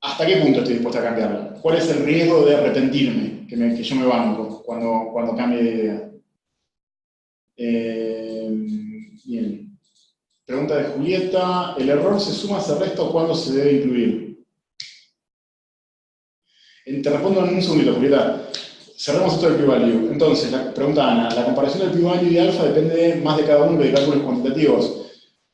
¿Hasta qué punto estoy dispuesto a cambiarla? ¿Cuál es el riesgo de arrepentirme, que yo me banco cuando cambie de idea? Bien. Pregunta de Julieta. ¿El error se suma, se resta o cuándo se debe incluir? Te respondo en un segundito, Julieta. Cerremos esto del p-value. Entonces, pregunta Ana, la comparación del p-value y alfa depende más de cada uno que de cálculos cuantitativos.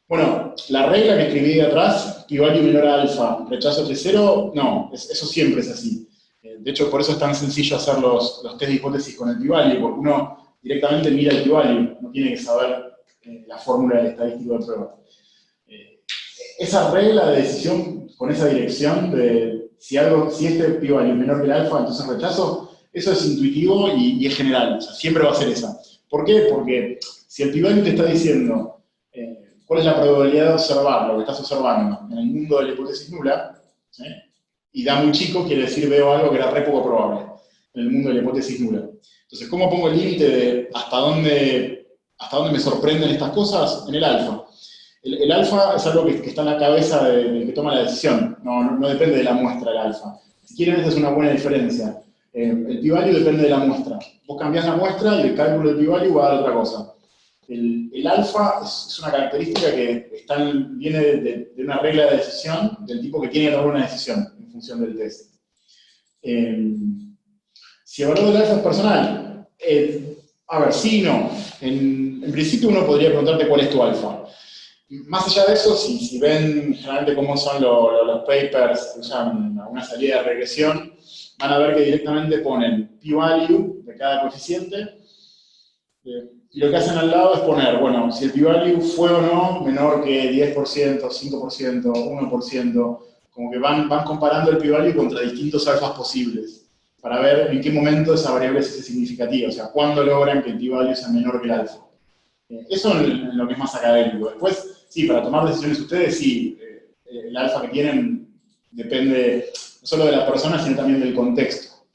Bueno, la regla que escribí de atrás, p-value menor a alfa, rechazo H0, no, eso siempre es así. De hecho, por eso es tan sencillo hacer los test de hipótesis con el p-value, porque uno directamente mira el p-value, no tiene que saber la fórmula del estadístico de prueba. Esa regla de decisión con esa dirección de si este p-value es menor que el alfa, entonces rechazo, eso es intuitivo y es general, o sea, siempre va a ser esa. ¿Por qué? Porque si el p-value te está diciendo cuál es la probabilidad de observar lo que estás observando en el mundo de la hipótesis nula, ¿sí?, y da muy chico, quiere decir veo algo que era re poco probable en el mundo de la hipótesis nula. Entonces, ¿cómo pongo el límite de hasta dónde me sorprenden estas cosas? En el alfa. El alfa es algo que está en la cabeza del que toma la decisión, no depende de la muestra el alfa. Si quieren, esa es una buena diferencia. El p-value depende de la muestra. Vos cambiás la muestra y el cálculo del p-value va a dar otra cosa. El alfa es una característica que viene de una regla de decisión del tipo que tiene que tomar una decisión en función del test. Si el valor del alfa es personal, a ver, sí y no. En principio uno podría preguntarte cuál es tu alfa. Más allá de eso, si ven generalmente cómo son los papers que usan una salida de regresión, van a ver que directamente ponen p-value de cada coeficiente, y lo que hacen al lado es poner, bueno, si el p-value fue o no menor que 10%, 5%, 1%, como que van comparando el p-value contra distintos alfas posibles. para ver en qué momento esa variable se hace significativa, o sea, cuándo logran que el p-value sea menor que el alfa. Eso en lo que es más académico. Después, sí, para tomar decisiones ustedes, sí, el alfa que tienen depende no solo de la persona, sino también del contexto.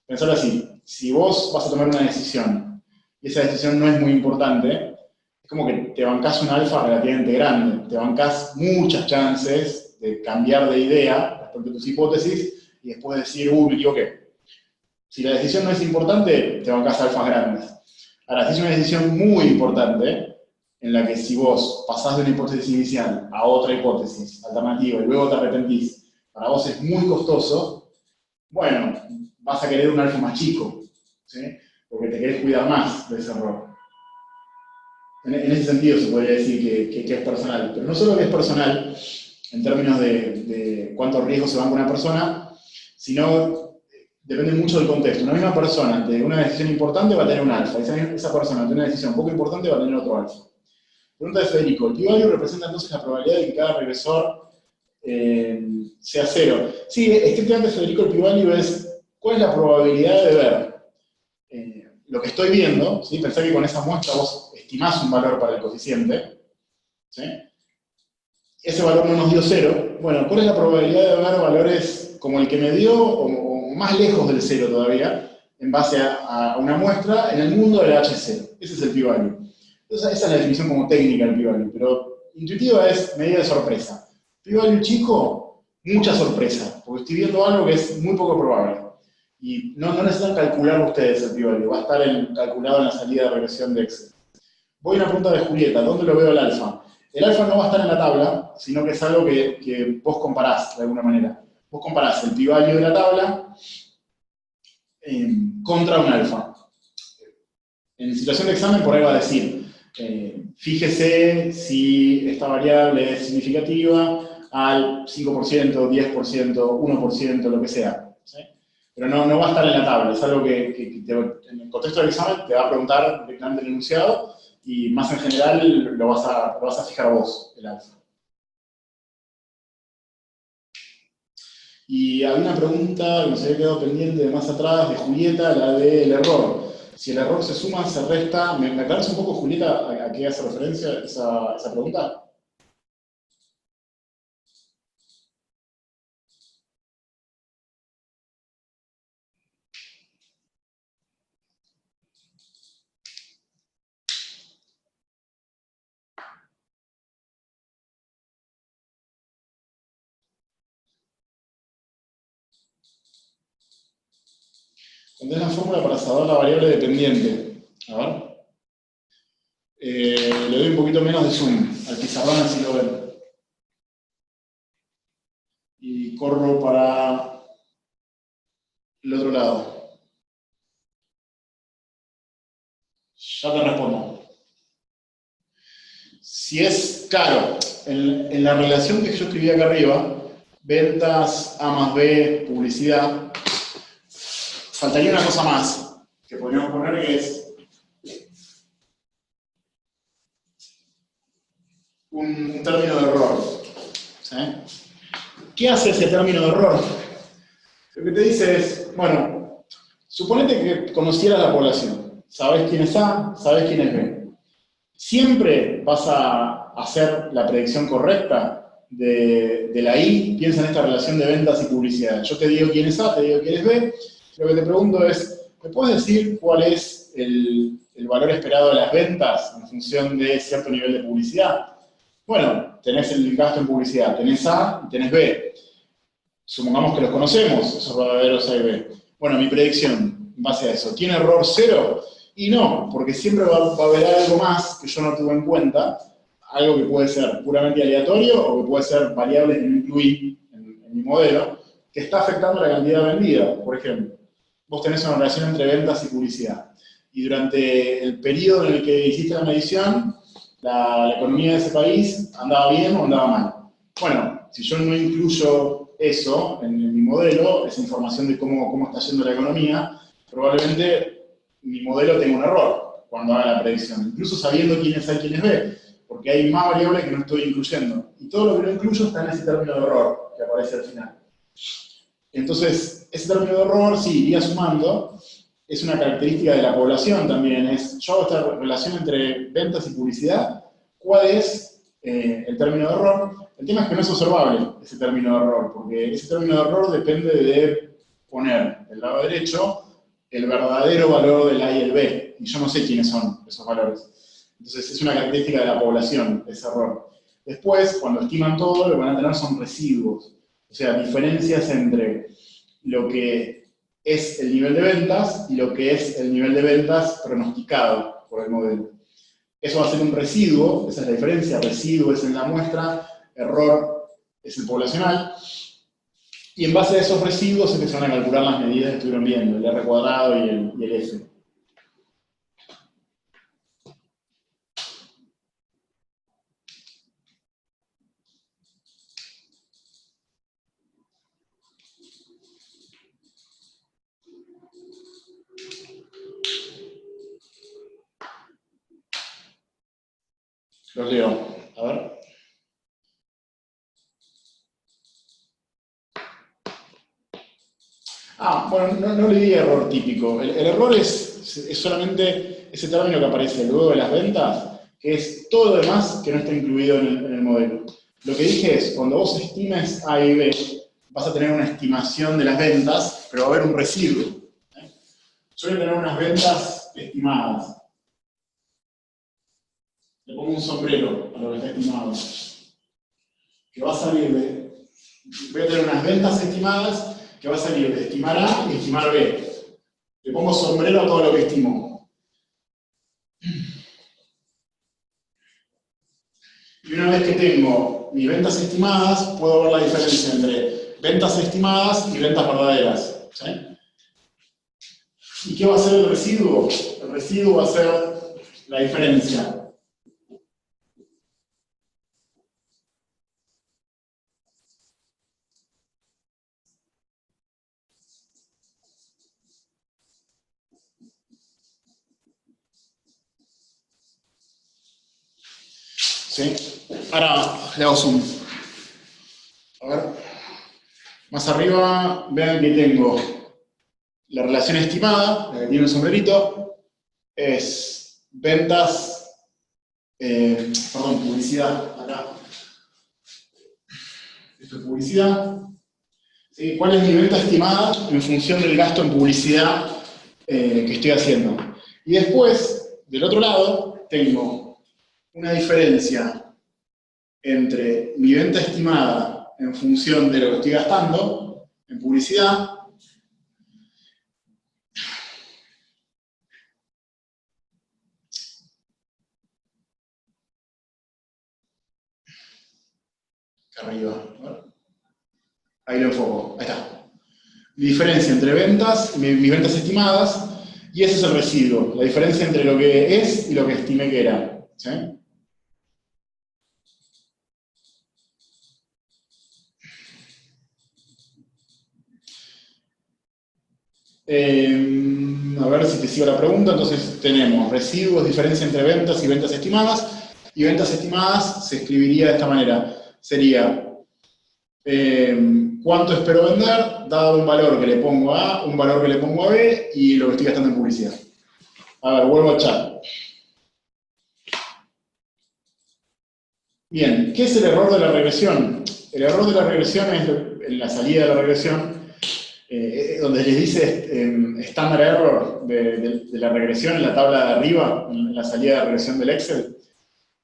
Pensarlo así, si vos vas a tomar una decisión y esa decisión no es muy importante, es como que te bancás un alfa relativamente grande, te bancás muchas chances de cambiar de idea respecto a tus hipótesis y después decir, me equivoqué. Si la decisión no es importante, te bancás alfas grandes. Ahora, si es una decisión muy importante, en la que si vos pasás de una hipótesis inicial a otra hipótesis alternativa y luego te arrepentís, para vos es muy costoso, bueno, vas a querer un alfa más chico, ¿sí? Porque te querés cuidar más de ese error. En ese sentido se podría decir que es personal. Pero no solo que es personal, en términos de cuántos riesgos se van con una persona, sino depende mucho del contexto. Una misma persona ante una decisión importante va a tener un alfa. Esa persona ante una decisión poco importante va a tener otro alfa. Pregunta de Federico. ¿El p-value representa entonces la probabilidad de que cada regresor sea cero? Sí, estrictamente, Federico, el p-value es cuál es la probabilidad de ver lo que estoy viendo, ¿sí? Pensá que con esa muestra vos estimás un valor para el coeficiente, ¿sí? Ese valor no nos dio cero. Bueno, ¿cuál es la probabilidad de ver valores como el que me dio, o más lejos del cero todavía, en base a una muestra en el mundo del H0? Ese es el p-value. Entonces, esa es la definición como técnica del p-value, pero intuitiva es medida de sorpresa. P-value chico, mucha sorpresa, porque estoy viendo algo que es muy poco probable. Y no necesitan calcular ustedes el p-value, va a estar calculado en la salida de regresión de Excel. Voy a una pregunta de Julieta, ¿dónde lo veo el alfa? El alfa no va a estar en la tabla, sino que es algo que vos comparás de alguna manera. Vos comparás el p-value de la tabla contra un alfa. En situación de examen, por ahí va a decir, fíjese si esta variable es significativa al 5%, 10%, 1%, lo que sea, ¿sí? Pero no va a estar en la tabla, es algo que en el contexto del examen te va a preguntar directamente el enunciado y más en general lo vas a fijar vos, el alfa. Y había una pregunta que nos había quedado pendiente de más atrás, de Julieta, la del error. Si el error se suma, se resta. ¿Me aclaras un poco, Julieta, a qué hace referencia esa pregunta? ¿Entendés la fórmula para saber la variable dependiente? A ver. Le doy un poquito menos de zoom al pizarrón, así lo ven. Y corro para el otro lado. Ya te respondo. Si es caro, en la relación que yo escribí acá arriba, ventas A más B, publicidad, faltaría una cosa más, que podríamos poner que es un término de error. ¿Sí? ¿Qué hace ese término de error? Lo que te dice es, bueno, suponete que conocieras la población, sabes quién es A, sabes quién es B. Siempre vas a hacer la predicción correcta de la I, piensa en esta relación de ventas y publicidad. Yo te digo quién es A, te digo quién es B. Lo que te pregunto es, ¿me puedes decir cuál es el valor esperado de las ventas en función de cierto nivel de publicidad? Bueno, tenés el gasto en publicidad, tenés A y tenés B. Supongamos que los conocemos, esos verdaderos A y B. Bueno, mi predicción, en base a eso, ¿tiene error cero? Y no, porque siempre va a haber algo más que yo no tuve en cuenta, algo que puede ser puramente aleatorio o que puede ser variables que no incluí en mi modelo, que está afectando la cantidad vendida. Por ejemplo, vos tenés una relación entre ventas y publicidad. Y durante el periodo en el que hiciste la medición, la economía de ese país andaba bien o andaba mal. Bueno, si yo no incluyo eso en mi modelo, esa información de cómo está yendo la economía, probablemente mi modelo tenga un error cuando haga la predicción, incluso sabiendo quién es A y quién es B, porque hay más variables que no estoy incluyendo. Y todo lo que no incluyo está en ese término de error que aparece al final. Entonces, ese término de error, sí, iría sumando. Es una característica de la población también. Yo hago esta relación entre ventas y publicidad. ¿Cuál es el término de error? El tema es que no es observable ese término de error, porque ese término de error depende de poner del lado derecho el verdadero valor del A y el B, y yo no sé quiénes son esos valores. Entonces es una característica de la población, ese error. Después, cuando estiman todo, lo que van a tener son residuos, o sea, diferencias entre lo que es el nivel de ventas y lo que es el nivel de ventas pronosticado por el modelo. Eso va a ser un residuo, esa es la diferencia, residuo es en la muestra, error es el poblacional, y en base a esos residuos es que se van a calcular las medidas que estuvieron viendo, el R cuadrado y el F. Los leo, a ver. Bueno, no le di error típico. El error es solamente ese término que aparece luego de las ventas, que es todo lo demás que no está incluido en el modelo. Lo que dije es, cuando vos estimes A y B, vas a tener una estimación de las ventas, pero va a haber un residuo. Yo voy a tener unas ventas estimadas. Le pongo un sombrero a lo que está estimado. Que va a salir de... Voy a tener unas ventas estimadas que va a salir de estimar A y estimar B. Le pongo sombrero a todo lo que estimo. Y una vez que tengo mis ventas estimadas, puedo ver la diferencia entre ventas estimadas y ventas verdaderas. ¿Sí? ¿Y qué va a ser el residuo? El residuo va a ser la diferencia. ¿Sí? Ahora le hago zoom. A ver. Más arriba, vean que tengo la relación estimada, la que tiene el sombrerito, es ventas, publicidad, acá. Esto es publicidad. ¿Sí? ¿Cuál es mi venta estimada en función del gasto en publicidad que estoy haciendo? Y después, del otro lado, tengo una diferencia entre mi venta estimada en función de lo que estoy gastando en publicidad arriba. Ahí lo enfoco. Ahí está. Mi diferencia entre ventas, mis ventas estimadas, y ese es el residuo. La diferencia entre lo que es y lo que estimé que era. ¿Sí? A ver si te sigo la pregunta. Entonces tenemos residuos, diferencia entre ventas y ventas estimadas. Y ventas estimadas se escribiría de esta manera. Sería cuánto espero vender, dado un valor que le pongo a A, un valor que le pongo a B y lo que estoy gastando en publicidad. A ver, vuelvo al chat. Bien, ¿qué es el error de la regresión? El error de la regresión es en la salida de la regresión, donde les dice estándar error de la regresión en la tabla de arriba, en la salida de la regresión del Excel.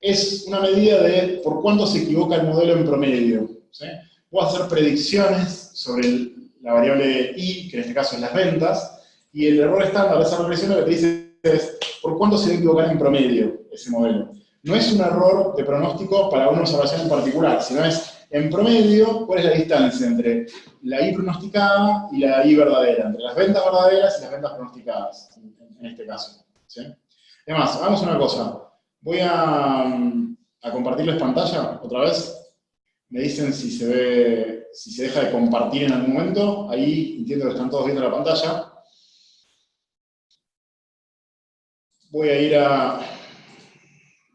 Es una medida de por cuánto se equivoca el modelo en promedio. ¿Sí? Puedo hacer predicciones sobre la variable I, que en este caso es las ventas, y el error estándar de esa regresión lo que te dice es por cuánto se va a equivocar en promedio ese modelo. No es un error de pronóstico para una observación en particular, sino es en promedio cuál es la distancia entre la I pronosticada y la I verdadera, entre las ventas verdaderas y las ventas pronosticadas, en este caso. ¿Sí? Además, hagamos una cosa. Voy a compartirles pantalla otra vez. Me dicen si se ve, si se deja de compartir en algún momento. Ahí entiendo que están todos viendo la pantalla. Voy a ir a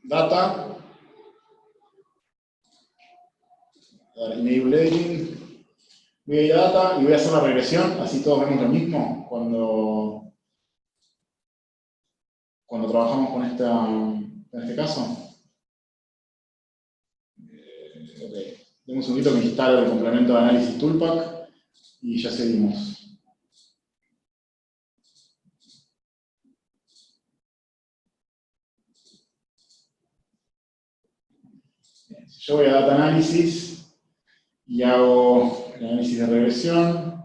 Data. Enable Editing. Voy a ir a data y voy a hacer la regresión, así todos vemos lo mismo cuando trabajamos con este caso. Ok. Demos un segundito que instalo el complemento de análisis Toolpack y ya seguimos. Bien, si yo voy a Data Analysis y hago el análisis de regresión,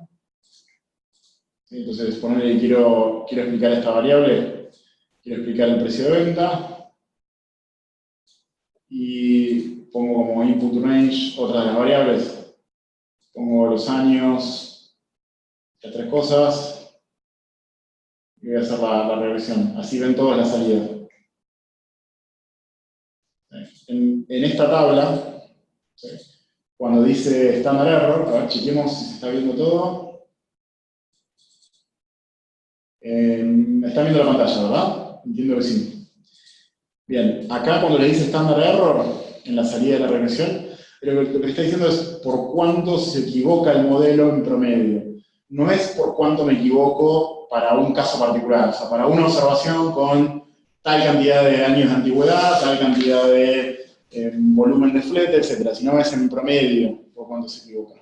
¿sí? Entonces ponerle que quiero explicar esta variable, quiero explicar el precio de venta, y pongo como input range otra de las variables, pongo los años, las tres cosas, y voy a hacer la regresión. Así ven todas las salidas. En esta tabla, ¿sí? Cuando dice standard error, a ver, chequemos si se está viendo todo. Están viendo la pantalla, ¿verdad? Entiendo que sí. Bien, acá cuando le dice standard error, en la salida de la regresión, lo que le está diciendo es por cuánto se equivoca el modelo en promedio. No es por cuánto me equivoco para un caso particular, o sea, para una observación con tal cantidad de años de antigüedad, tal cantidad de volumen de flete, etc., sino es en promedio por cuánto se equivoca.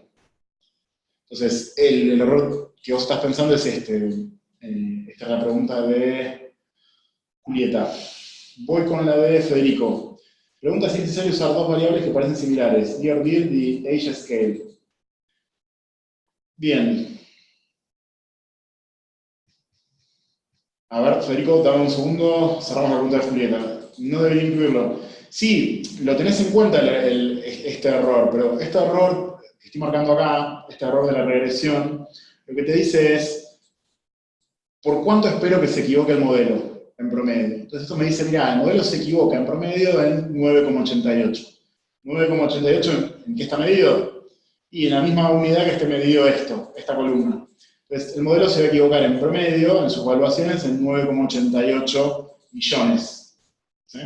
Entonces, el error que vos estás pensando es este. Esta es la pregunta de Julieta. Voy con la de Federico. Pregunta si es necesario usar dos variables que parecen similares, year build y age scale. Bien. A ver, Federico, dame un segundo, cerramos la pregunta de Julieta. No debería incluirlo. Sí, lo tenés en cuenta este error, pero este error que estoy marcando acá, este error de la regresión, lo que te dice es ¿por cuánto espero que se equivoque el modelo en promedio? Entonces esto me dice, mira, el modelo se equivoca en promedio en 9,88. 9,88 ¿en qué está medido? Y en la misma unidad que esté medido esta columna. Entonces el modelo se va a equivocar en promedio, en sus evaluaciones, en 9,88 millones. ¿Sí?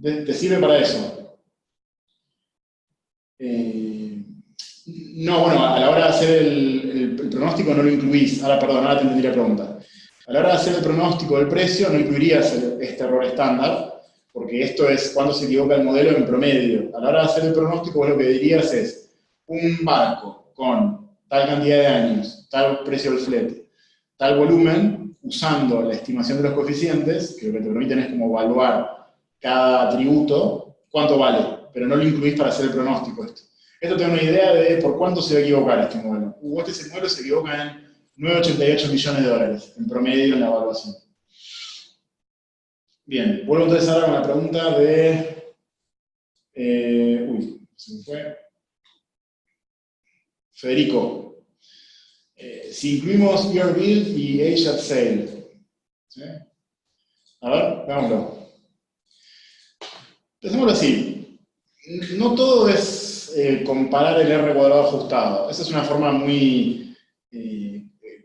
¿Te sirve para eso? No, bueno, a la hora de hacer el pronóstico no lo incluís. Ahora, perdón, ahora te entendí la pregunta. A la hora de hacer el pronóstico del precio no incluirías este error estándar, porque esto es cuando se equivoca el modelo en promedio. A la hora de hacer el pronóstico, vos lo que dirías es un barco con tal cantidad de años, tal precio del flete, tal volumen, usando la estimación de los coeficientes, que lo que te permiten es como evaluar cada atributo, cuánto vale, pero no lo incluís para hacer el pronóstico esto. Esto te da una idea de por cuánto se va a equivocar este modelo. Este modelo se equivoca en 9,88 millones de dólares, en promedio en la evaluación. Bien, vuelvo entonces ahora con la pregunta de... se me fue. Federico. Si incluimos year build y age at sale. ¿Sí? A ver, veámoslo. Pensémoslo así. No todo es comparar el R cuadrado ajustado. Esa es una forma muy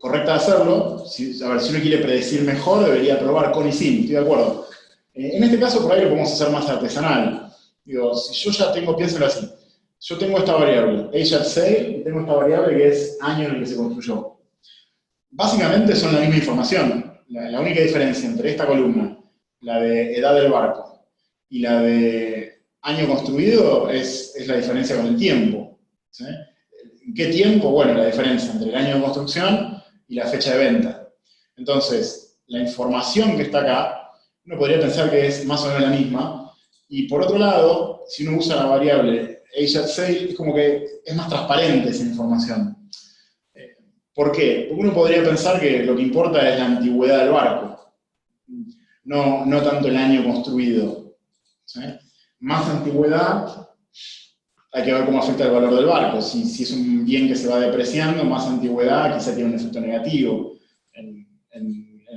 correcta de hacerlo. A ver, si uno quiere predecir mejor, debería probar con y sin, estoy de acuerdo. En este caso, por ahí lo podemos hacer más artesanal. Digo, si yo ya tengo, piénsalo así. Yo tengo esta variable, age at sale, y tengo esta variable que es año en el que se construyó. Básicamente son la misma información. La única diferencia entre esta columna, la de edad del barco, y la de año construido es la diferencia con el tiempo. ¿Sí? ¿En qué tiempo? Bueno, la diferencia entre el año de construcción y la fecha de venta. Entonces, la información que está acá, uno podría pensar que es más o menos la misma, y por otro lado, si uno usa la variable age at sale, es como que es más transparente esa información. ¿Por qué? Porque uno podría pensar que lo que importa es la antigüedad del barco, no tanto el año construido. ¿Sí? Más antigüedad, hay que ver cómo afecta el valor del barco. Si es un bien que se va depreciando, más antigüedad quizá tiene un efecto negativo en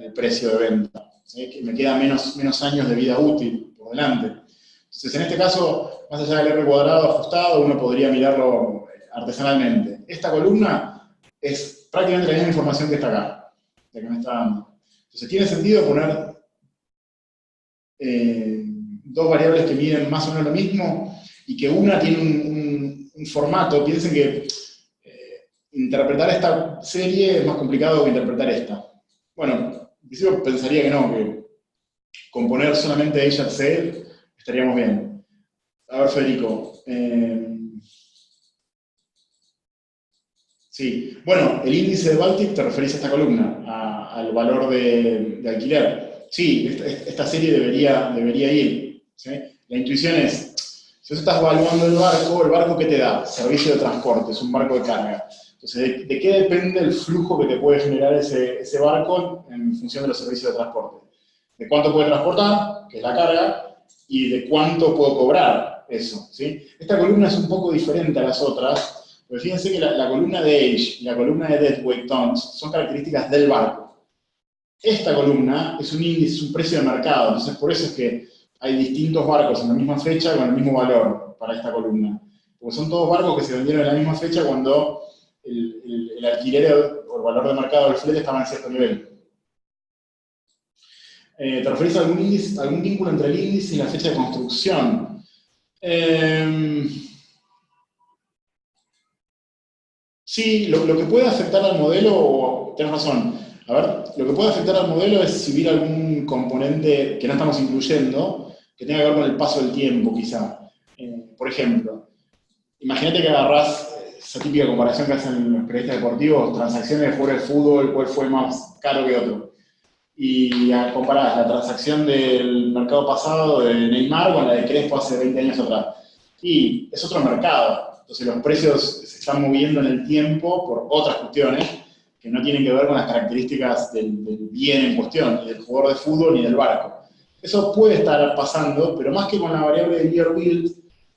el precio de venta. ¿Sí? Que me quedan menos años de vida útil por delante. Entonces, en este caso, más allá del R cuadrado ajustado, uno podría mirarlo artesanalmente. Esta columna es prácticamente la misma información que está acá, la que me está dando. Entonces, tiene sentido poner dos variables que miden más o menos lo mismo y que una tiene un formato, piensen que interpretar esta serie es más complicado que interpretar esta. Bueno, en principio pensaría que no, que con poner solamente HRC estaríamos bien. A ver, Federico. Sí, bueno, el índice de Baltic te referís a esta columna, al valor de alquiler. Sí, esta serie debería ir. ¿Sí? La intuición es, si vos estás evaluando el barco ¿qué te da? Servicio de transporte, es un barco de carga. Entonces, ¿de qué depende el flujo que te puede generar ese barco en función de los servicios de transporte? De cuánto puede transportar, que es la carga, y de cuánto puedo cobrar eso. ¿Sí? Esta columna es un poco diferente a las otras, pero fíjense que la columna de age y la columna de deadweight tons son características del barco. Esta columna es un índice, es un precio de mercado, entonces por eso es que hay distintos barcos en la misma fecha con el mismo valor para esta columna. Porque son todos barcos que se vendieron en la misma fecha cuando el alquiler o el valor de mercado del flete estaba en cierto nivel. ¿Te referís a algún índice, algún vínculo entre el índice y la fecha de construcción? Sí, lo que puede afectar al modelo, tenés razón, a ver, lo que puede afectar al modelo es si hubiera algún componente que no estamos incluyendo, que tenga que ver con el paso del tiempo, quizá. Por ejemplo, imagínate que agarrás esa típica comparación que hacen los periodistas deportivos, transacciones de jugadores de fútbol, cuál fue más caro que otro. Y comparás la transacción del mercado pasado de Neymar con la de Crespo hace 20 años atrás. Y es otro mercado. Entonces los precios se están moviendo en el tiempo por otras cuestiones que no tienen que ver con las características del bien en cuestión, ni del jugador de fútbol ni del barco. Eso puede estar pasando, pero más que con la variable de year build,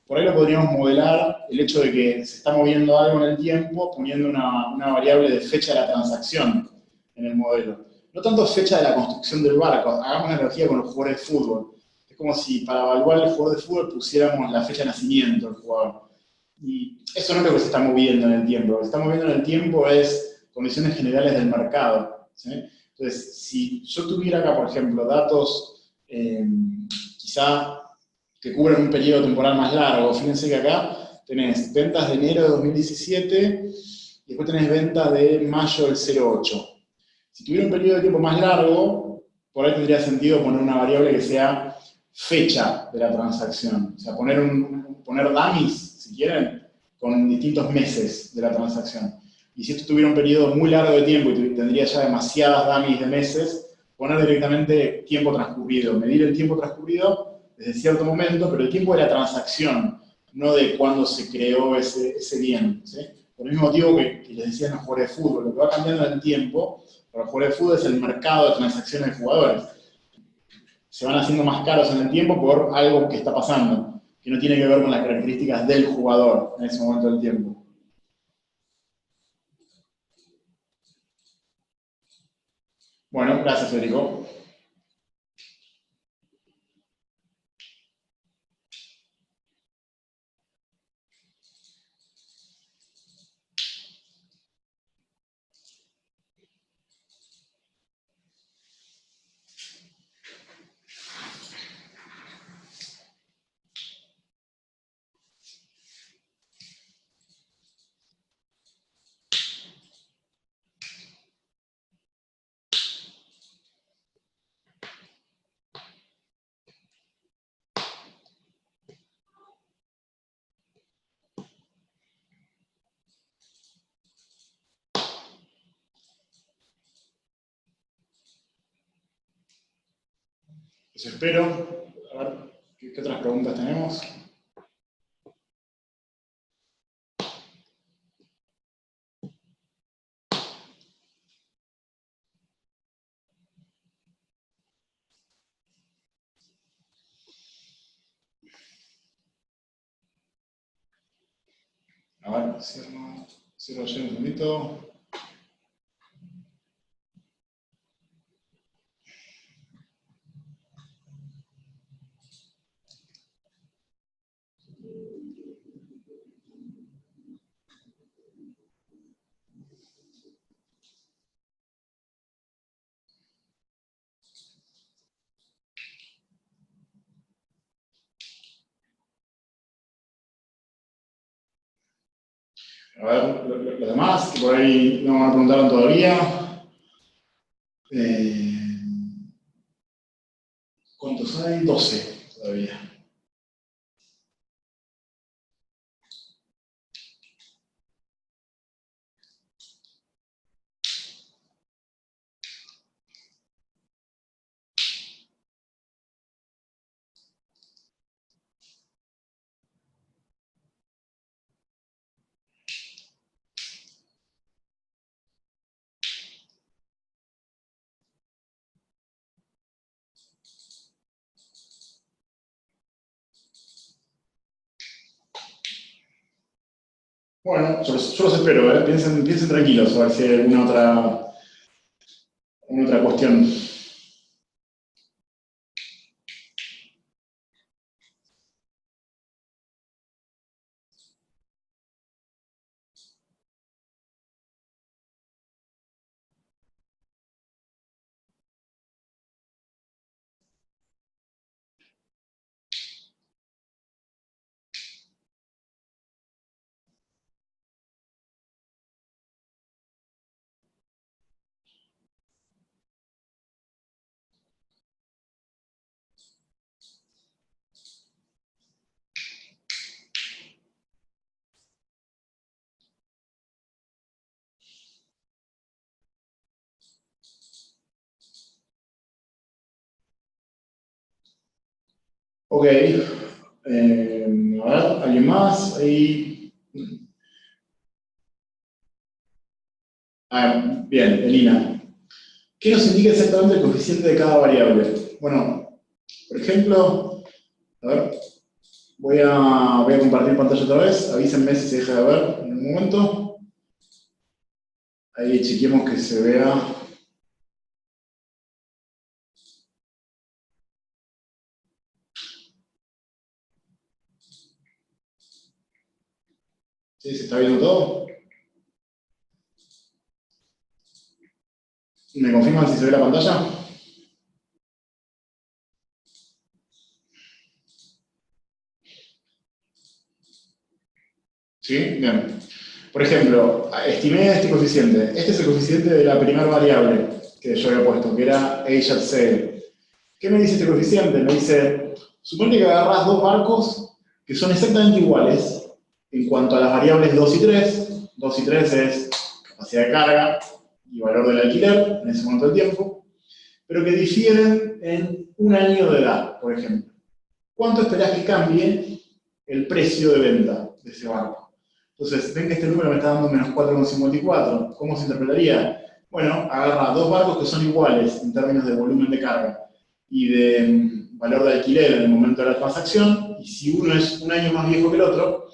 por ahí lo podríamos modelar el hecho de que se está moviendo algo en el tiempo poniendo una variable de fecha de la transacción en el modelo. No tanto fecha de la construcción del barco, hagamos una analogía con los jugadores de fútbol. Es como si para evaluar el jugador de fútbol pusiéramos la fecha de nacimiento del jugador. Y eso no es lo que se está moviendo en el tiempo. Lo que se está moviendo en el tiempo es condiciones generales del mercado. ¿Sí? Entonces, si yo tuviera acá, por ejemplo, datos quizá que cubren un periodo temporal más largo, fíjense que acá tenés ventas de enero de 2017 y después tenés ventas de mayo del 08. Si tuviera un periodo de tiempo más largo, por ahí tendría sentido poner una variable que sea fecha de la transacción. O sea, poner dummies, si quieren, con distintos meses de la transacción. Y si esto tuviera un periodo muy largo de tiempo y tendría ya demasiadas dummies de meses, poner directamente tiempo transcurrido, medir el tiempo transcurrido desde cierto momento, pero el tiempo de la transacción, no de cuándo se creó ese bien. ¿Sí? Por el mismo motivo que les decía en los jugadores de fútbol, lo que va cambiando en el tiempo para los jugadores de fútbol es el mercado de transacciones de jugadores. Se van haciendo más caros en el tiempo por algo que está pasando, que no tiene que ver con las características del jugador en ese momento del tiempo. Bueno, gracias, Federico. Los espero. A ver, ¿qué otras preguntas tenemos? A ver, cierro yo un segundito. A ver, los demás, que por ahí no me preguntaron todavía. ¿Cuántos hay? 12 todavía. Bueno, yo los espero, ¿eh? Piensen tranquilos, a ver si hay alguna otra cuestión. Ok. A ver, ¿alguien más? Ahí. Bien, Elina. ¿Qué nos indica exactamente el coeficiente de cada variable? Bueno, por ejemplo, a ver, voy a compartir pantalla otra vez. Avísenme si se deja de ver en un momento. Ahí chequeemos que se vea. ¿Sí? ¿Se está viendo todo? ¿Me confirman si se ve la pantalla? ¿Sí? Bien. Por ejemplo, estimé este coeficiente. Este es el coeficiente de la primera variable que yo había puesto, que era age at sale. ¿Qué me dice este coeficiente? Me dice, supone que agarras dos barcos que son exactamente iguales en cuanto a las variables 2 y 3. 2 y 3 es capacidad de carga y valor del alquiler en ese momento del tiempo, pero que difieren en un año de edad, por ejemplo. ¿Cuánto esperás que cambie el precio de venta de ese barco? Entonces, ven que este número me está dando menos 4,54. ¿Cómo se interpretaría? Bueno, agarra dos barcos que son iguales en términos de volumen de carga y de valor de alquiler en el momento de la transacción, y si uno es un año más viejo que el otro,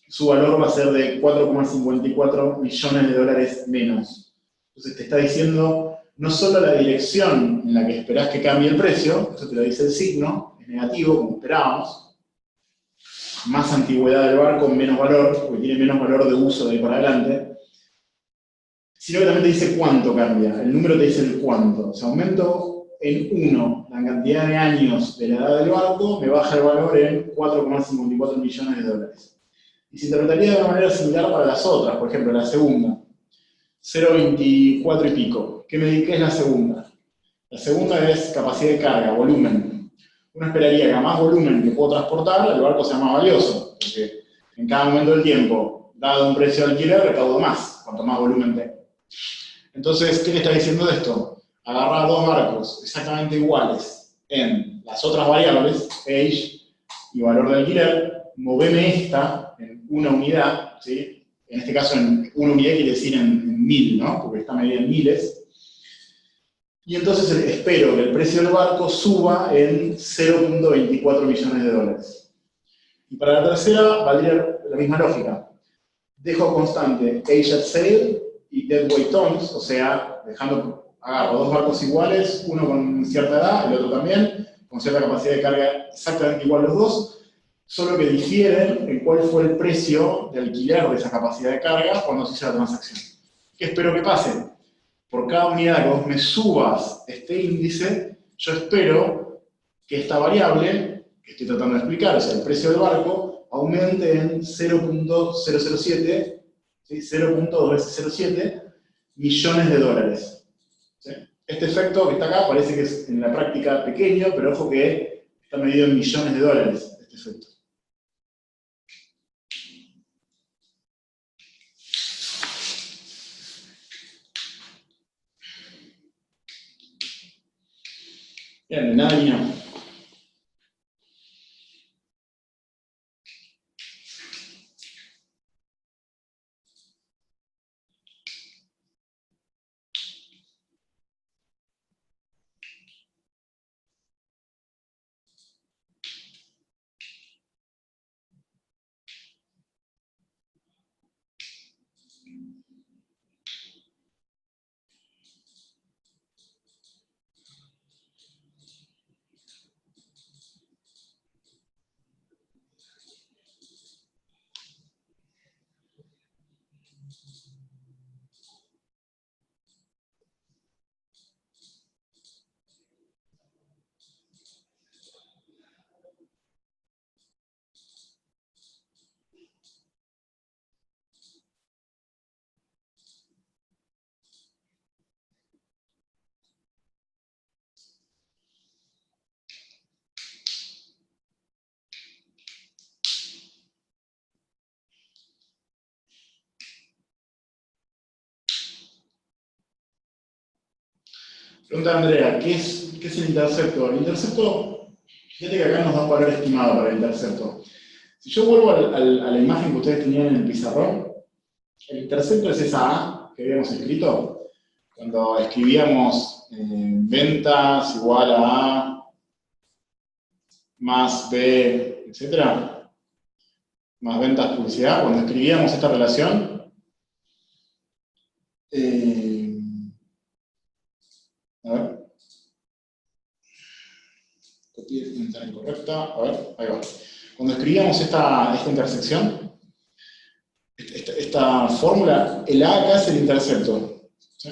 su valor va a ser de 4,54 millones de dólares menos. Entonces te está diciendo no solo la dirección en la que esperás que cambie el precio, eso te lo dice el signo, es negativo, como esperábamos, más antigüedad del barco, menos valor, porque tiene menos valor de uso de ahí para adelante, sino que también te dice cuánto cambia, el número te dice el cuánto. O sea, aumento en 1 la cantidad de años de la edad del barco, me baja el valor en 4,54 millones de dólares. Y se interpretaría de una manera similar para las otras, por ejemplo, la segunda, 0,24 y pico. ¿Qué es la segunda? La segunda es capacidad de carga, volumen. Uno esperaría que a más volumen que puedo transportar, el barco sea más valioso, porque en cada momento del tiempo, dado un precio de alquiler, recaudo más, cuanto más volumen tengo. Entonces, ¿qué le está diciendo esto? Agarrar dos barcos exactamente iguales en las otras variables, age y valor de alquiler, moveme esta en una unidad, ¿sí? En este caso, en una unidad quiere decir en 1000, ¿no? Porque está medida en miles. Y entonces espero que el precio del barco suba en 0,24 millones de dólares. Y para la tercera, valdría la misma lógica. Dejo constante age at sale y deadweight tons, o sea, agarro dos barcos iguales, uno con cierta edad, el otro también, con cierta capacidad de carga exactamente igual los dos, solo que difieren en cuál fue el precio de alquiler de esa capacidad de carga cuando se hizo la transacción. ¿Qué espero que pase? Por cada unidad que vos me subas este índice, yo espero que esta variable, que estoy tratando de explicar, o sea, el precio del barco, aumente en 0.007, ¿sí? 0.2 veces 0.7 millones de dólares. ¿Sí? Este efecto que está acá parece que es en la práctica pequeño, pero ojo que está medido en millones de dólares este efecto. Bien, de nada vino. Pregunta Andrea, ¿qué es el intercepto? El intercepto, fíjate que acá nos da un valor estimado para el intercepto. Si yo vuelvo a la imagen que ustedes tenían en el pizarrón, el intercepto es esa A que habíamos escrito, cuando escribíamos ventas igual a A más B, etcétera, más ventas publicidad, cuando escribíamos esta relación, a ver, copié la ventana incorrecta, a ver, ahí va. Cuando escribíamos esta intersección, esta fórmula, el A acá es el intercepto. ¿Sí?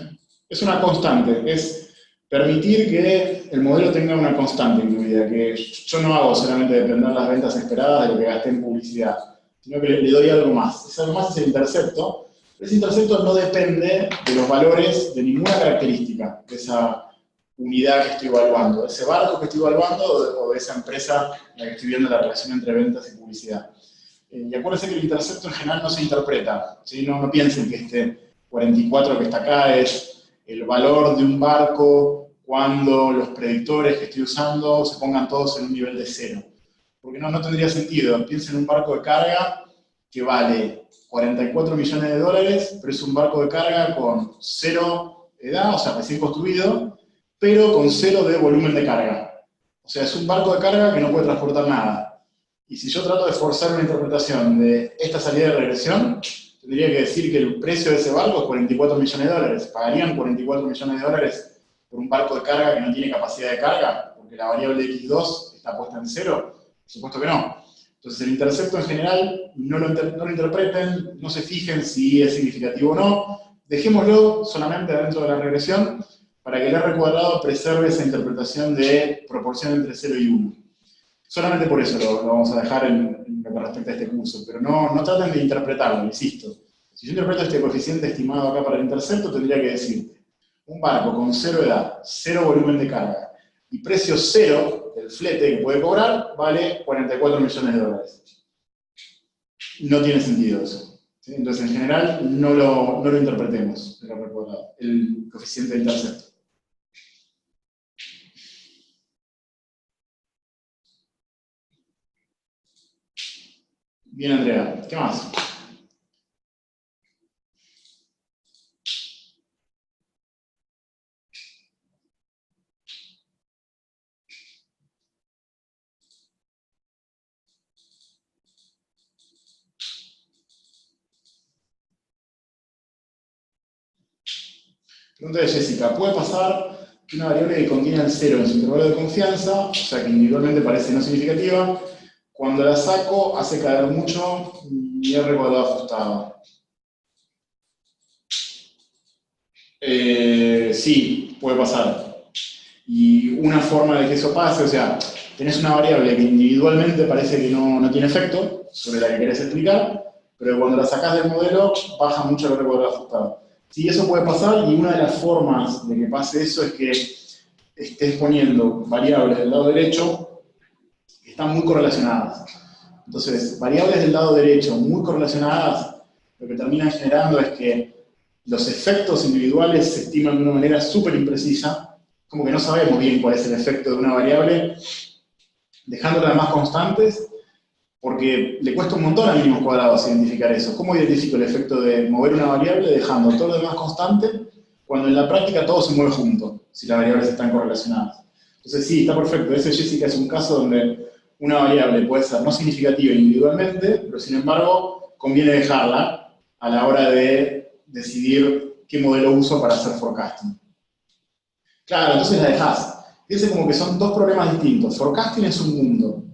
Es una constante, es permitir que el modelo tenga una constante incluida, que yo no hago solamente depender las ventas esperadas de lo que gasté en publicidad, sino que le doy algo más. Ese algo más es el intercepto. Ese intercepto no depende de los valores, de ninguna característica de esa unidad que estoy evaluando, de ese barco que estoy evaluando o de esa empresa en la que estoy viendo la relación entre ventas y publicidad. Y acuérdense que el intercepto en general no se interpreta, ¿sí? No piensen que este 44 que está acá es el valor de un barco cuando los predictores que estoy usando se pongan todos en un nivel de 0. Porque no tendría sentido. Piensen en un barco de carga que vale 44 millones de dólares, pero es un barco de carga con 0 edad, o sea, recién construido, pero con 0 de volumen de carga. O sea, es un barco de carga que no puede transportar nada. Y si yo trato de forzar una interpretación de esta salida de regresión, tendría que decir que el precio de ese barco es 44 millones de dólares. ¿Pagarían 44 millones de dólares por un barco de carga que no tiene capacidad de carga? Porque la variable x2 está puesta en 0. Por supuesto que no. Entonces el intercepto en general no lo interpreten, no se fijen si es significativo o no. Dejémoslo solamente dentro de la regresión para que el R cuadrado preserve esa interpretación de proporción entre 0 y 1. Solamente por eso lo vamos a dejar en lo que respecta a este curso, pero no traten de interpretarlo, insisto. Si yo interpreto este coeficiente estimado acá para el intercepto, tendría que decirte, un barco con 0 edad, 0 volumen de carga, y precio 0 del flete que puede cobrar, vale 44 millones de dólares. No tiene sentido eso. ¿Sí? Entonces, en general, no lo interpretemos, el coeficiente de intercepto. Bien, Andrea. ¿Qué más? Pregunta de Jessica. ¿Puede pasar que una variable que contiene el 0 en su intervalo de confianza, o sea que individualmente parece no significativa, cuando la saco hace caer mucho mi R cuadrado ajustado? Sí, puede pasar. Y una forma de que eso pase, o sea, tenés una variable que individualmente parece que no tiene efecto sobre la que querés explicar, pero cuando la sacás del modelo baja mucho el R cuadrado ajustado. Sí, eso puede pasar, y una de las formas de que pase eso es que estés poniendo variables del lado derecho que están muy correlacionadas. Entonces, variables del lado derecho muy correlacionadas, lo que terminan generando es que los efectos individuales se estiman de una manera súper imprecisa, como que no sabemos bien cuál es el efecto de una variable, dejándolas más constantes, porque le cuesta un montón a mínimos cuadrados identificar eso. ¿Cómo identifico el efecto de mover una variable dejando todo lo demás constante, cuando en la práctica todo se mueve junto, si las variables están correlacionadas? Entonces sí, está perfecto. Ese, Jessica, es un caso donde una variable puede ser no significativa individualmente, pero sin embargo conviene dejarla a la hora de decidir qué modelo uso para hacer forecasting. Claro, entonces la dejás. Ese como que son dos problemas distintos. Forecasting es un mundo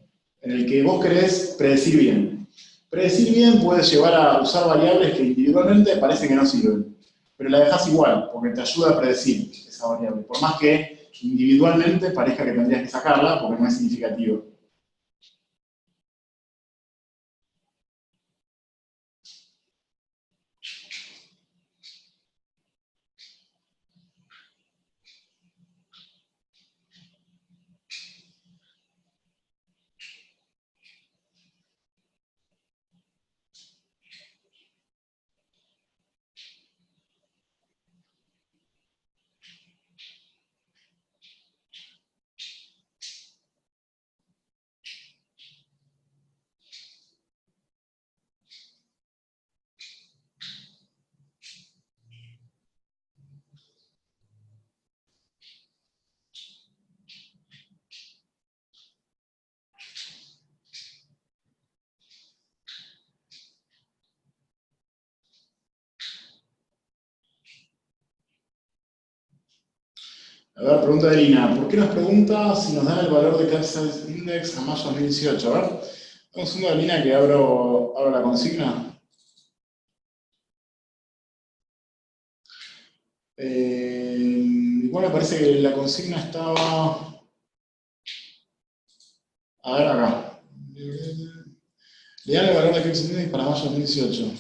en el que vos querés predecir bien. Predecir bien puede llevar a usar variables que individualmente parece que no sirven, pero la dejás igual, porque te ayuda a predecir esa variable, por más que individualmente parezca que tendrías que sacarla porque no es significativo. A ver, pregunta de Lina. ¿Por qué nos pregunta si nos dan el valor de Capital Index a mayo de 2018? A ver, un segundo de Lina que abro la consigna. Igual me parece que la consigna estaba... A ver, acá. Le dan el valor de Capital Index para mayo de 2018.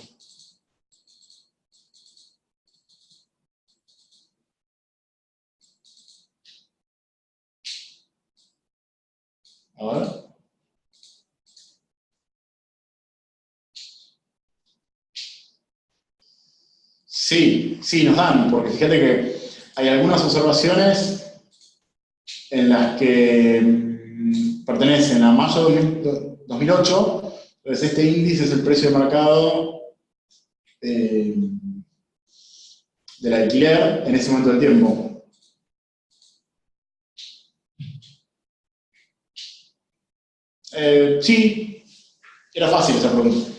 A ver. Sí, sí, nos dan, porque fíjate que hay algunas observaciones en las que pertenecen a mayo de 2008, entonces este índice es el precio de mercado del alquiler en ese momento del tiempo. Sí, era fácil esa pregunta.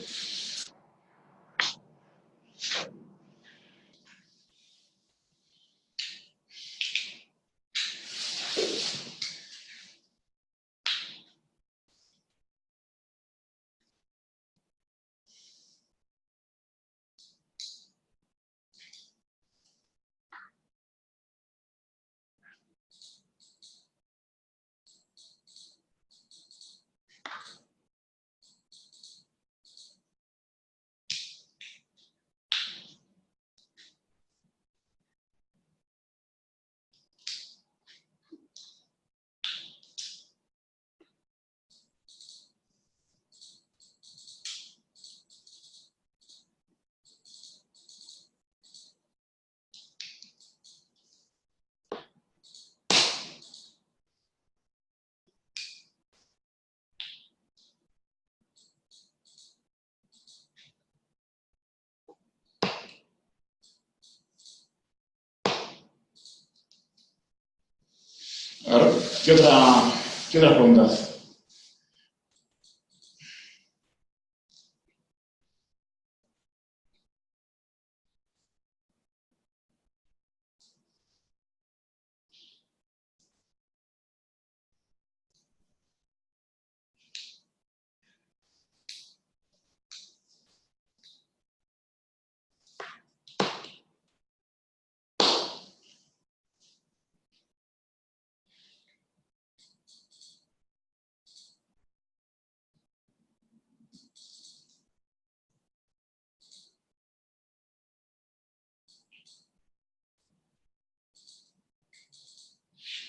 A ver, ¿qué otras preguntas?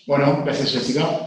Bueno, gracias Jessica.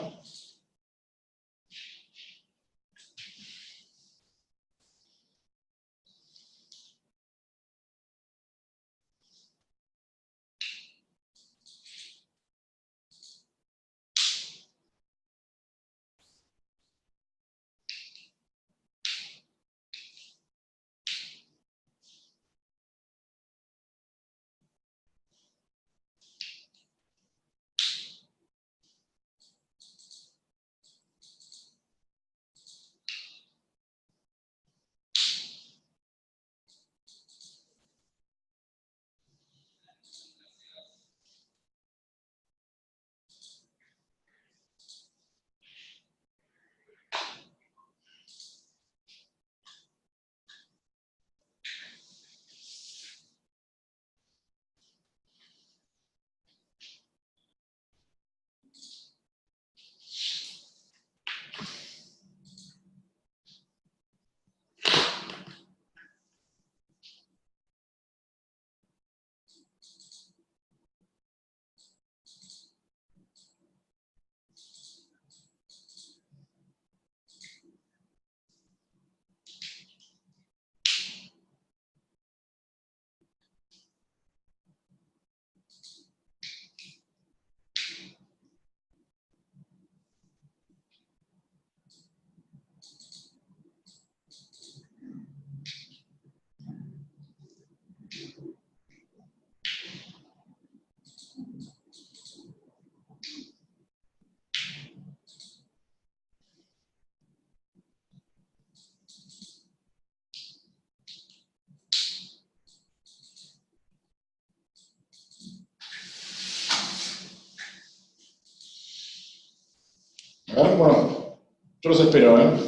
A ver, bueno, yo los espero, ¿eh?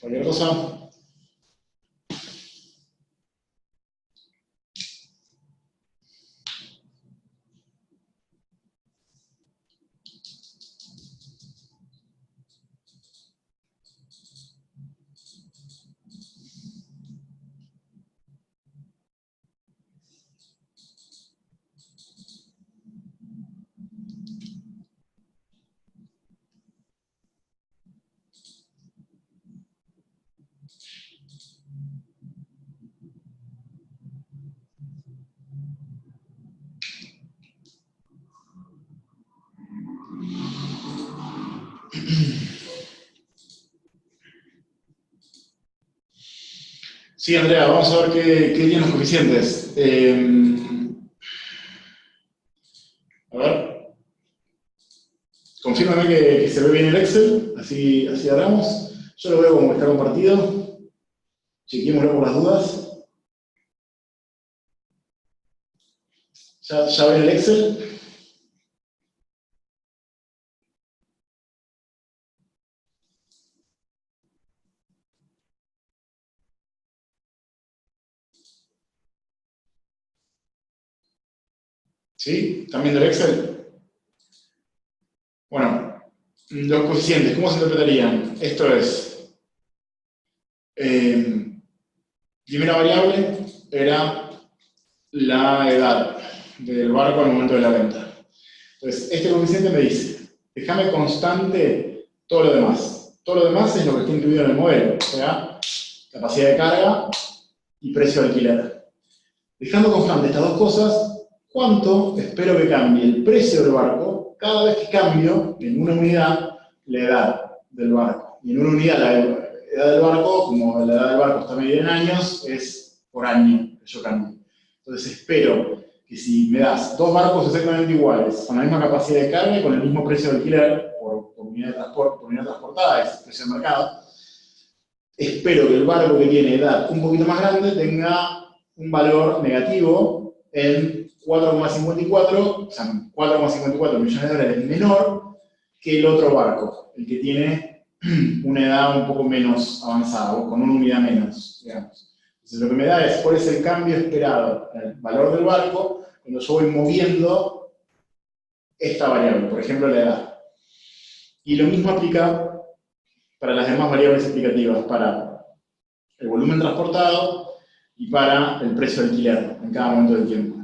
Cualquier cosa. Sí, Andrea, vamos a ver qué tienen los coeficientes. A ver, confírmame que se ve bien el Excel, así agarramos. Yo lo veo como que está compartido. Chequémoslo por las dudas. ¿Ya ven el Excel? ¿Sí? ¿Están viendo el Excel? Bueno, los coeficientes, ¿cómo se interpretarían? Esto es, primera variable era la edad del barco al momento de la venta. Entonces, este coeficiente me dice, déjame constante todo lo demás. Todo lo demás es lo que está incluido en el modelo, o sea, capacidad de carga y precio de alquiler. Dejando constante estas dos cosas, ¿cuánto espero que cambie el precio del barco cada vez que cambio en una unidad la edad del barco? Y en una unidad la edad del barco, como la edad del barco está medida en años, es por año que yo cambio. Entonces espero que si me das dos barcos exactamente iguales, con la misma capacidad de carga y con el mismo precio de alquiler por unidad de transporte, por unidad transportada, es el precio de mercado, espero que el barco que tiene edad un poquito más grande tenga un valor negativo en 4,54, o sea, 4,54 millones de dólares menor que el otro barco, el que tiene una edad un poco menos avanzada, o con una unidad menos, digamos. Entonces lo que me da es, ¿cuál es el cambio esperado en el valor del barco cuando yo voy moviendo esta variable, por ejemplo la edad? Y lo mismo aplica para las demás variables explicativas, para el volumen transportado y para el precio de alquiler en cada momento del tiempo.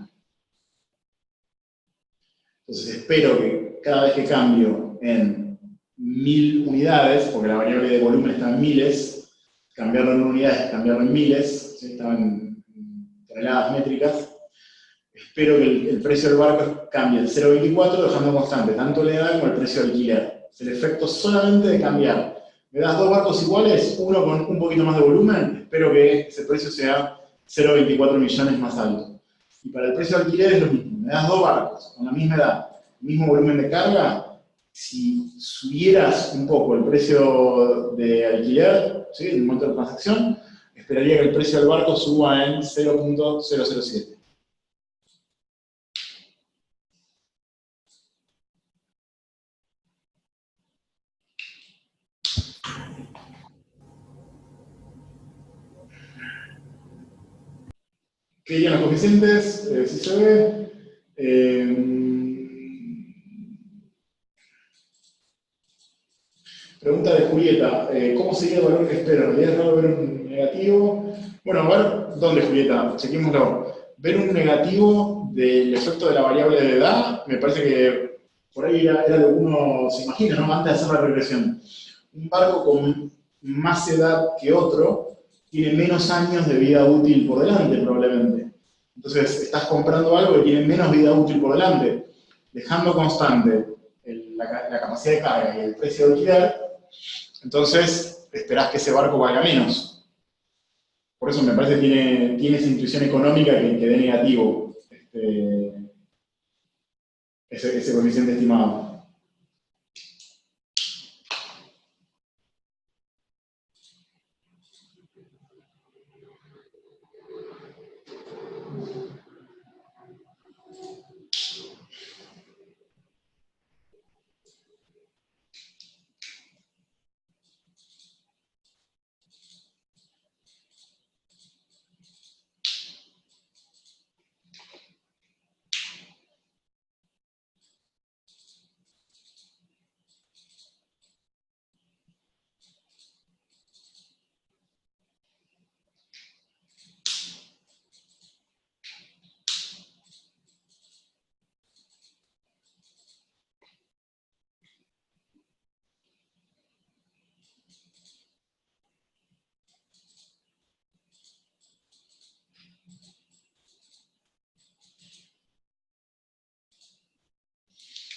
Entonces espero que cada vez que cambio en 1000 unidades, porque la variable de volumen está en miles, cambiarlo en unidades es cambiarlo en miles, ¿sí? Está en toneladas métricas, espero que el precio del barco cambie el 0,24 dejando constante tanto la edad como el precio de alquiler. Es el efecto solamente de cambiar. Me das dos barcos iguales, uno con un poquito más de volumen, espero que ese precio sea 0,24 millones más alto. Y para el precio de alquiler es lo mismo. Me das dos barcos con la misma edad, mismo volumen de carga, si subieras un poco el precio de alquiler, ¿sí? En el momento de transacción, esperaría que el precio del barco suba en 0,007. ¿Qué dirían los coeficientes? Si se ve. Pregunta de Julieta. ¿Cómo sería el valor que espero? ¿En realidad es raro ver un negativo? Bueno, a ver, ¿dónde, Julieta? Chequémoslo. Ver un negativo del efecto de la variable de edad, me parece que por ahí era lo que uno se imagina, ¿no? Antes de hacer la regresión. Un barco con más edad que otro tiene menos años de vida útil por delante, probablemente. Entonces, estás comprando algo que tiene menos vida útil por delante. Dejando constante la capacidad de carga y el precio de alquiler, entonces esperás que ese barco valga menos. Por eso me parece que tiene esa intuición económica que dé negativo ese coeficiente estimado.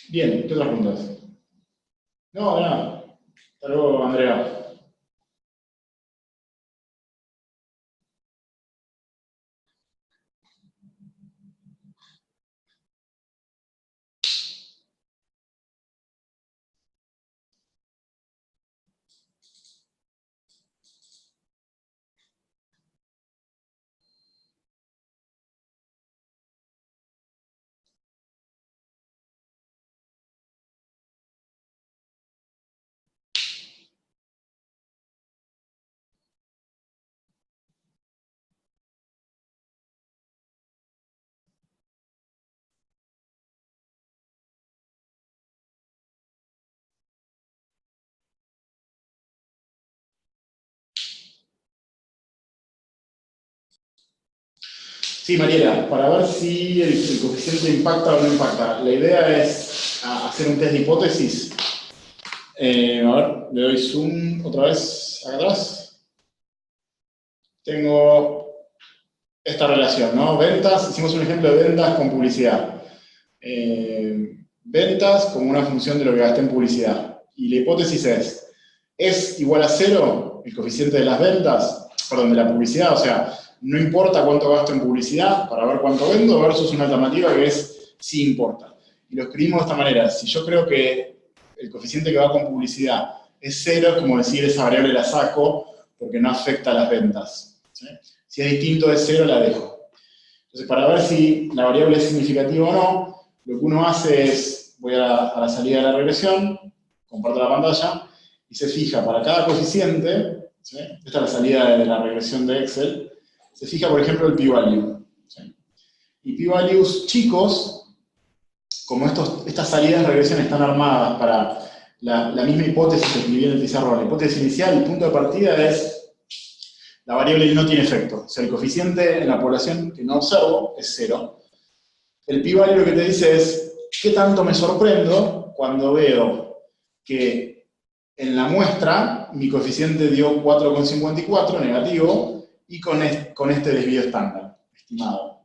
Bien, ¿qué otras preguntas? No, nada. Hasta luego, Andrea. Sí, Mariela, para ver si el coeficiente impacta o no impacta. La idea es hacer un test de hipótesis. A ver, le doy zoom otra vez acá atrás. Tengo esta relación, ¿no? Ventas, hicimos un ejemplo de ventas con publicidad. Ventas como una función de lo que gasté en publicidad. Y la hipótesis ¿es igual a cero el coeficiente de las ventas? Perdón, de la publicidad, o sea, no importa cuánto gasto en publicidad para ver cuánto vendo, versus una alternativa que es sí importa. Y lo escribimos de esta manera. Si yo creo que el coeficiente que va con publicidad es cero, es como decir esa variable la saco porque no afecta a las ventas, ¿sí? Si es distinto de cero, la dejo. Entonces, para ver si la variable es significativa o no, lo que uno hace es, voy a la salida de la regresión, comparto la pantalla, y se fija para cada coeficiente, ¿sí? Esta es la salida de la regresión de Excel, se fija, por ejemplo, el p-value, ¿sí? Y p-values chicos, como estas salidas de regresión están armadas para la misma hipótesis que escribí en el pizarrón. La hipótesis inicial, el punto de partida es la variable no tiene efecto. O sea, el coeficiente en la población que no observo es cero. El p-value lo que te dice es qué tanto me sorprendo cuando veo que en la muestra mi coeficiente dio 4,54 negativo y con este desvío estándar, estimado.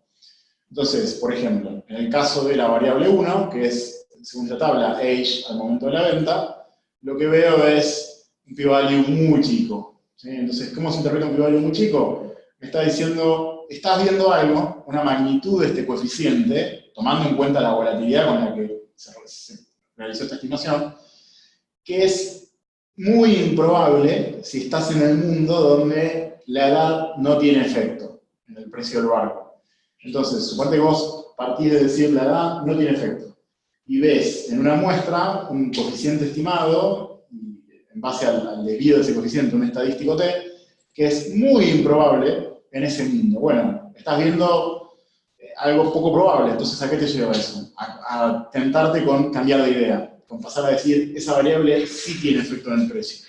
Entonces, por ejemplo, en el caso de la variable 1, que es, según la tabla, age al momento de la venta, lo que veo es un p-value muy chico. ¿Sí? Entonces, ¿cómo se interpreta un p-value muy chico? Me está diciendo, estás viendo algo, una magnitud de este coeficiente, tomando en cuenta la volatilidad con la que se realizó esta estimación, que es muy improbable si estás en el mundo donde la edad no tiene efecto en el precio del barco. Entonces, suponte que vos partís de decir la edad no tiene efecto, y ves en una muestra un coeficiente estimado, en base al desvío de ese coeficiente, un estadístico T, que es muy improbable en ese mundo. Bueno, estás viendo algo poco probable, entonces ¿a qué te lleva eso? A tentarte con cambiar de idea, con pasar a decir, esa variable sí tiene efecto en el precio.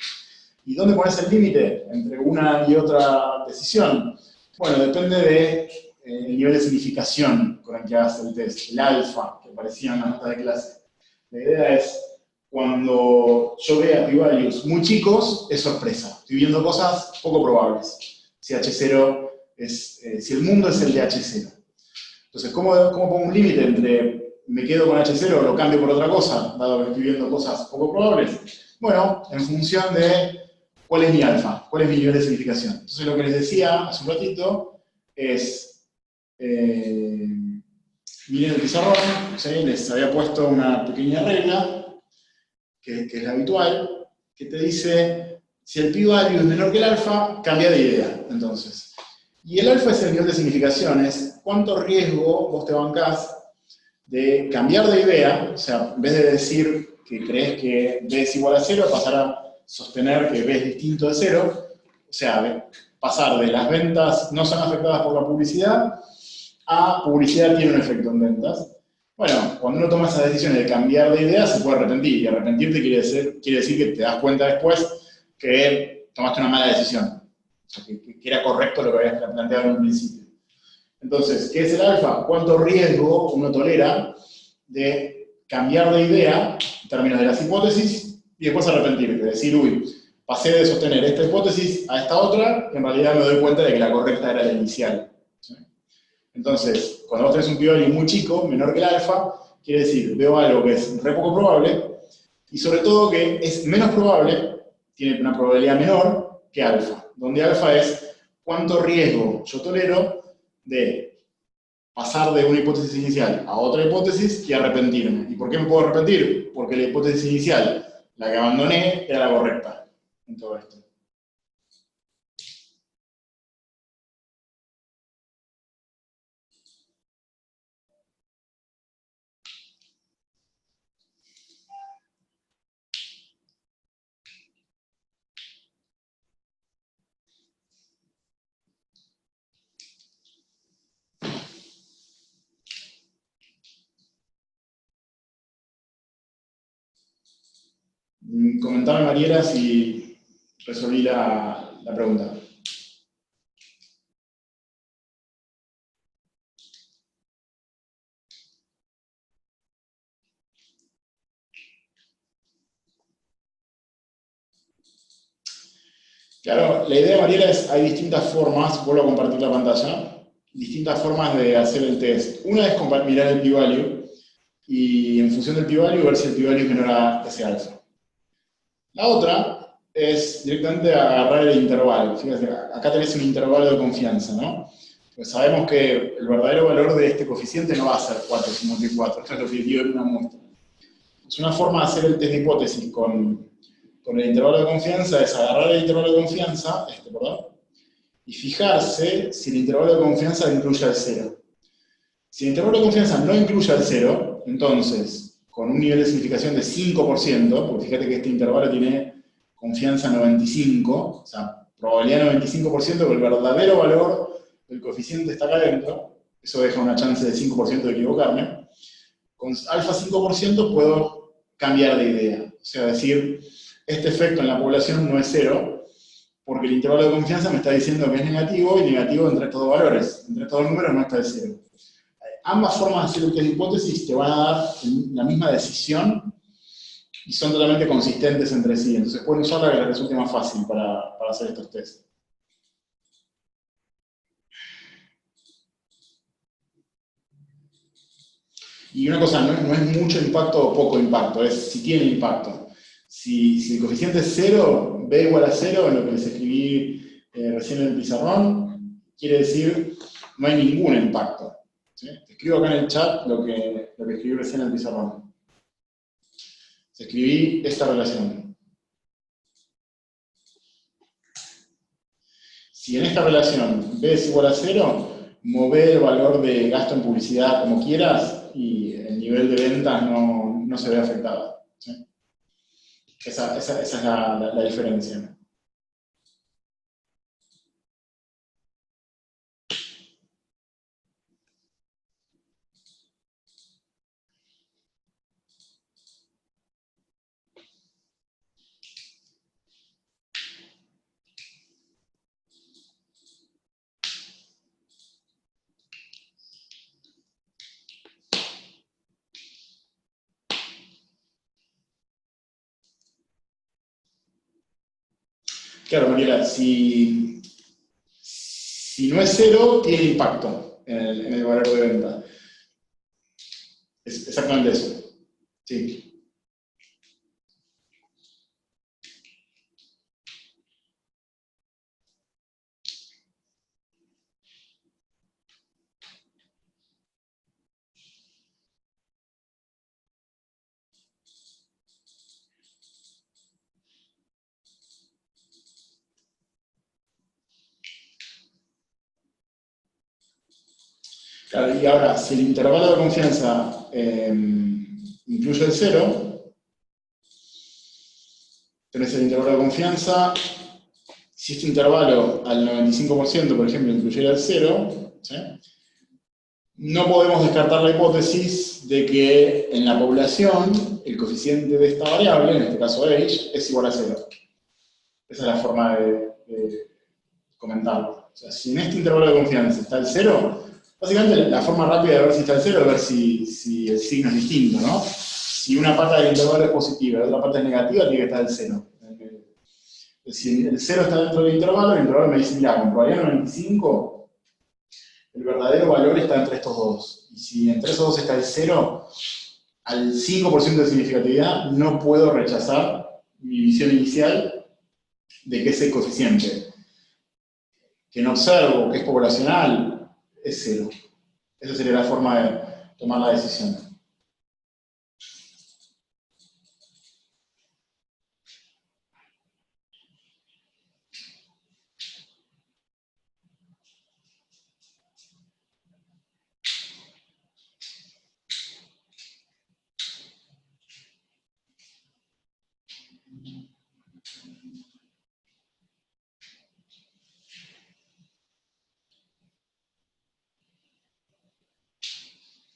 ¿Y dónde pones el límite entre una y otra decisión? Bueno, depende de el nivel de significación con el que hagas el test, el alfa, que aparecía en la nota de clase. La idea es, cuando yo vea p-values muy chicos, es sorpresa. Estoy viendo cosas poco probables. Si H0 es, si el mundo es el de H0. Entonces, ¿cómo pongo un límite entre me quedo con H0 o lo cambio por otra cosa, dado que estoy viendo cosas poco probables? Bueno, en función de cuál es mi alfa, cuál es mi nivel de significación. Entonces, lo que les decía hace un ratito es, miren el pizarrón, ¿sí? Les había puesto una pequeña regla, que es la habitual, que te dice, si el p-value es menor que el alfa, cambia de idea, entonces. Y el alfa es el nivel de significación, es cuánto riesgo vos te bancás de cambiar de idea, o sea, en vez de decir que crees que B es igual a 0, pasar a sostener que B es distinto de 0, o sea, pasar de las ventas no son afectadas por la publicidad a publicidad tiene un efecto en ventas. Bueno, cuando uno toma esa decisión de cambiar de idea, se puede arrepentir, y arrepentirte quiere decir que te das cuenta después que tomaste una mala decisión, o sea, que era correcto lo que habías planteado en un principio. Entonces, ¿qué es el alfa? ¿Cuánto riesgo uno tolera de cambiar de idea en términos de las hipótesis y después arrepentirte? Decir, uy, pasé de sostener esta hipótesis a esta otra, que en realidad me doy cuenta de que la correcta era la inicial. ¿Sí? Entonces, cuando vos tenés un p-value muy chico, menor que el alfa, quiere decir, veo algo que es re poco probable, y sobre todo que es menos probable, tiene una probabilidad menor que alfa, donde alfa es cuánto riesgo yo tolero de pasar de una hipótesis inicial a otra hipótesis y arrepentirme. ¿Y por qué me puedo arrepentir? Porque la hipótesis inicial, la que abandoné, era la correcta en todo esto. Comentame, Mariela, si resolví la pregunta. Claro, la idea, Mariela, es, hay distintas formas, vuelvo a compartir la pantalla, distintas formas de hacer el test. Una es mirar el p-value, y en función del p-value ver si el p-value es menor a ese alfa. La otra es directamente agarrar el intervalo. Fíjate, acá tenés un intervalo de confianza, ¿no? Pues sabemos que el verdadero valor de este coeficiente no va a ser 4,54, esto es lo que dio en una muestra. Es una forma de hacer el test de hipótesis con el intervalo de confianza, es agarrar el intervalo de confianza, y fijarse si el intervalo de confianza incluye el 0. Si el intervalo de confianza no incluye el 0, entonces, con un nivel de significación de 5%, porque fíjate que este intervalo tiene confianza 95, o sea, probabilidad 95% que el verdadero valor del coeficiente está acá adentro, eso deja una chance de 5% de equivocarme, con alfa 5% puedo cambiar de idea, o sea, decir, este efecto en la población no es 0, porque el intervalo de confianza me está diciendo que es negativo, y negativo entre estos dos valores, entre estos dos números no está el 0. Ambas formas de hacer el test de hipótesis te van a dar la misma decisión, y son totalmente consistentes entre sí. Entonces pueden usarla que les resulte más fácil para hacer estos tests. Y una cosa, no es mucho impacto o poco impacto, es si tiene impacto. Si el coeficiente es 0, b igual a 0, en lo que les escribí recién en el pizarrón, quiere decir no hay ningún impacto. ¿Sí? Te escribo acá en el chat lo que escribí recién en el pizarrón. Escribí esta relación. Si en esta relación b es igual a 0, mover el valor de gasto en publicidad como quieras y el nivel de ventas no se ve afectado. ¿Sí? Esa es la diferencia. Claro, Mariela, si no es 0, tiene impacto en el valor de venta. Es exactamente eso. Sí. Claro, y ahora, si el intervalo de confianza incluye el 0, tenés el intervalo de confianza. Si este intervalo al 95%, por ejemplo, incluyera el 0, ¿sí? No podemos descartar la hipótesis de que en la población el coeficiente de esta variable, en este caso age, es igual a 0. Esa es la forma de comentarlo. O sea, si en este intervalo de confianza está el 0, básicamente la forma rápida de ver si está el 0 es ver si el signo es distinto, ¿no? Si una pata del intervalo es positiva y la otra pata es negativa, tiene que estar el 0. Si el 0 está dentro del intervalo, el intervalo me dice, mira, con probabilidad 95, el verdadero valor está entre estos dos. Y si entre esos dos está el 0, al 5% de significatividad no puedo rechazar mi visión inicial de que ese coeficiente que no observo, que es poblacional, es 0. Esa sería la forma de tomar la decisión.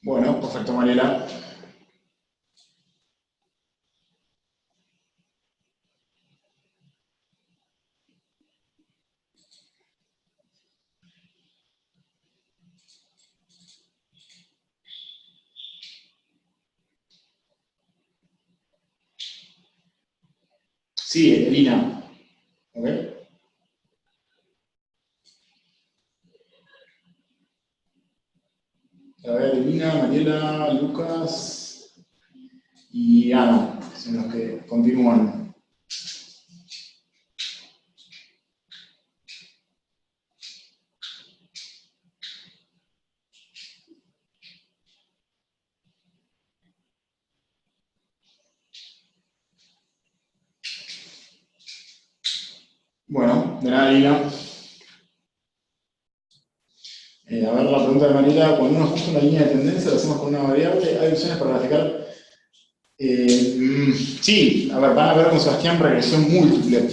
Bueno, perfecto, Mariela. Sí, Elina. ¿Ok? A ver, Elina, Mariela, Lucas y Ana, son los que continúan. Bueno, de nada, Elina. A ver, la pregunta de Mariela, cuando uno ajusta una línea de tendencia, lo hacemos con una variable, ¿hay opciones para graficar? Sí, a ver, van a ver con Sebastián regresión múltiple.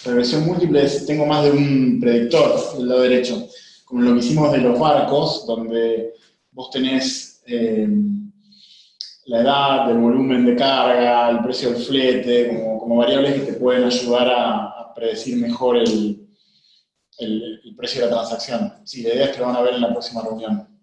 Regresión múltiple es, tengo más de un predictor del lado derecho, como lo que hicimos de los barcos, donde vos tenés la edad, el volumen de carga, el precio del flete, como variables que te pueden ayudar a predecir mejor el precio de la transacción. Sí, la idea es que lo van a ver en la próxima reunión.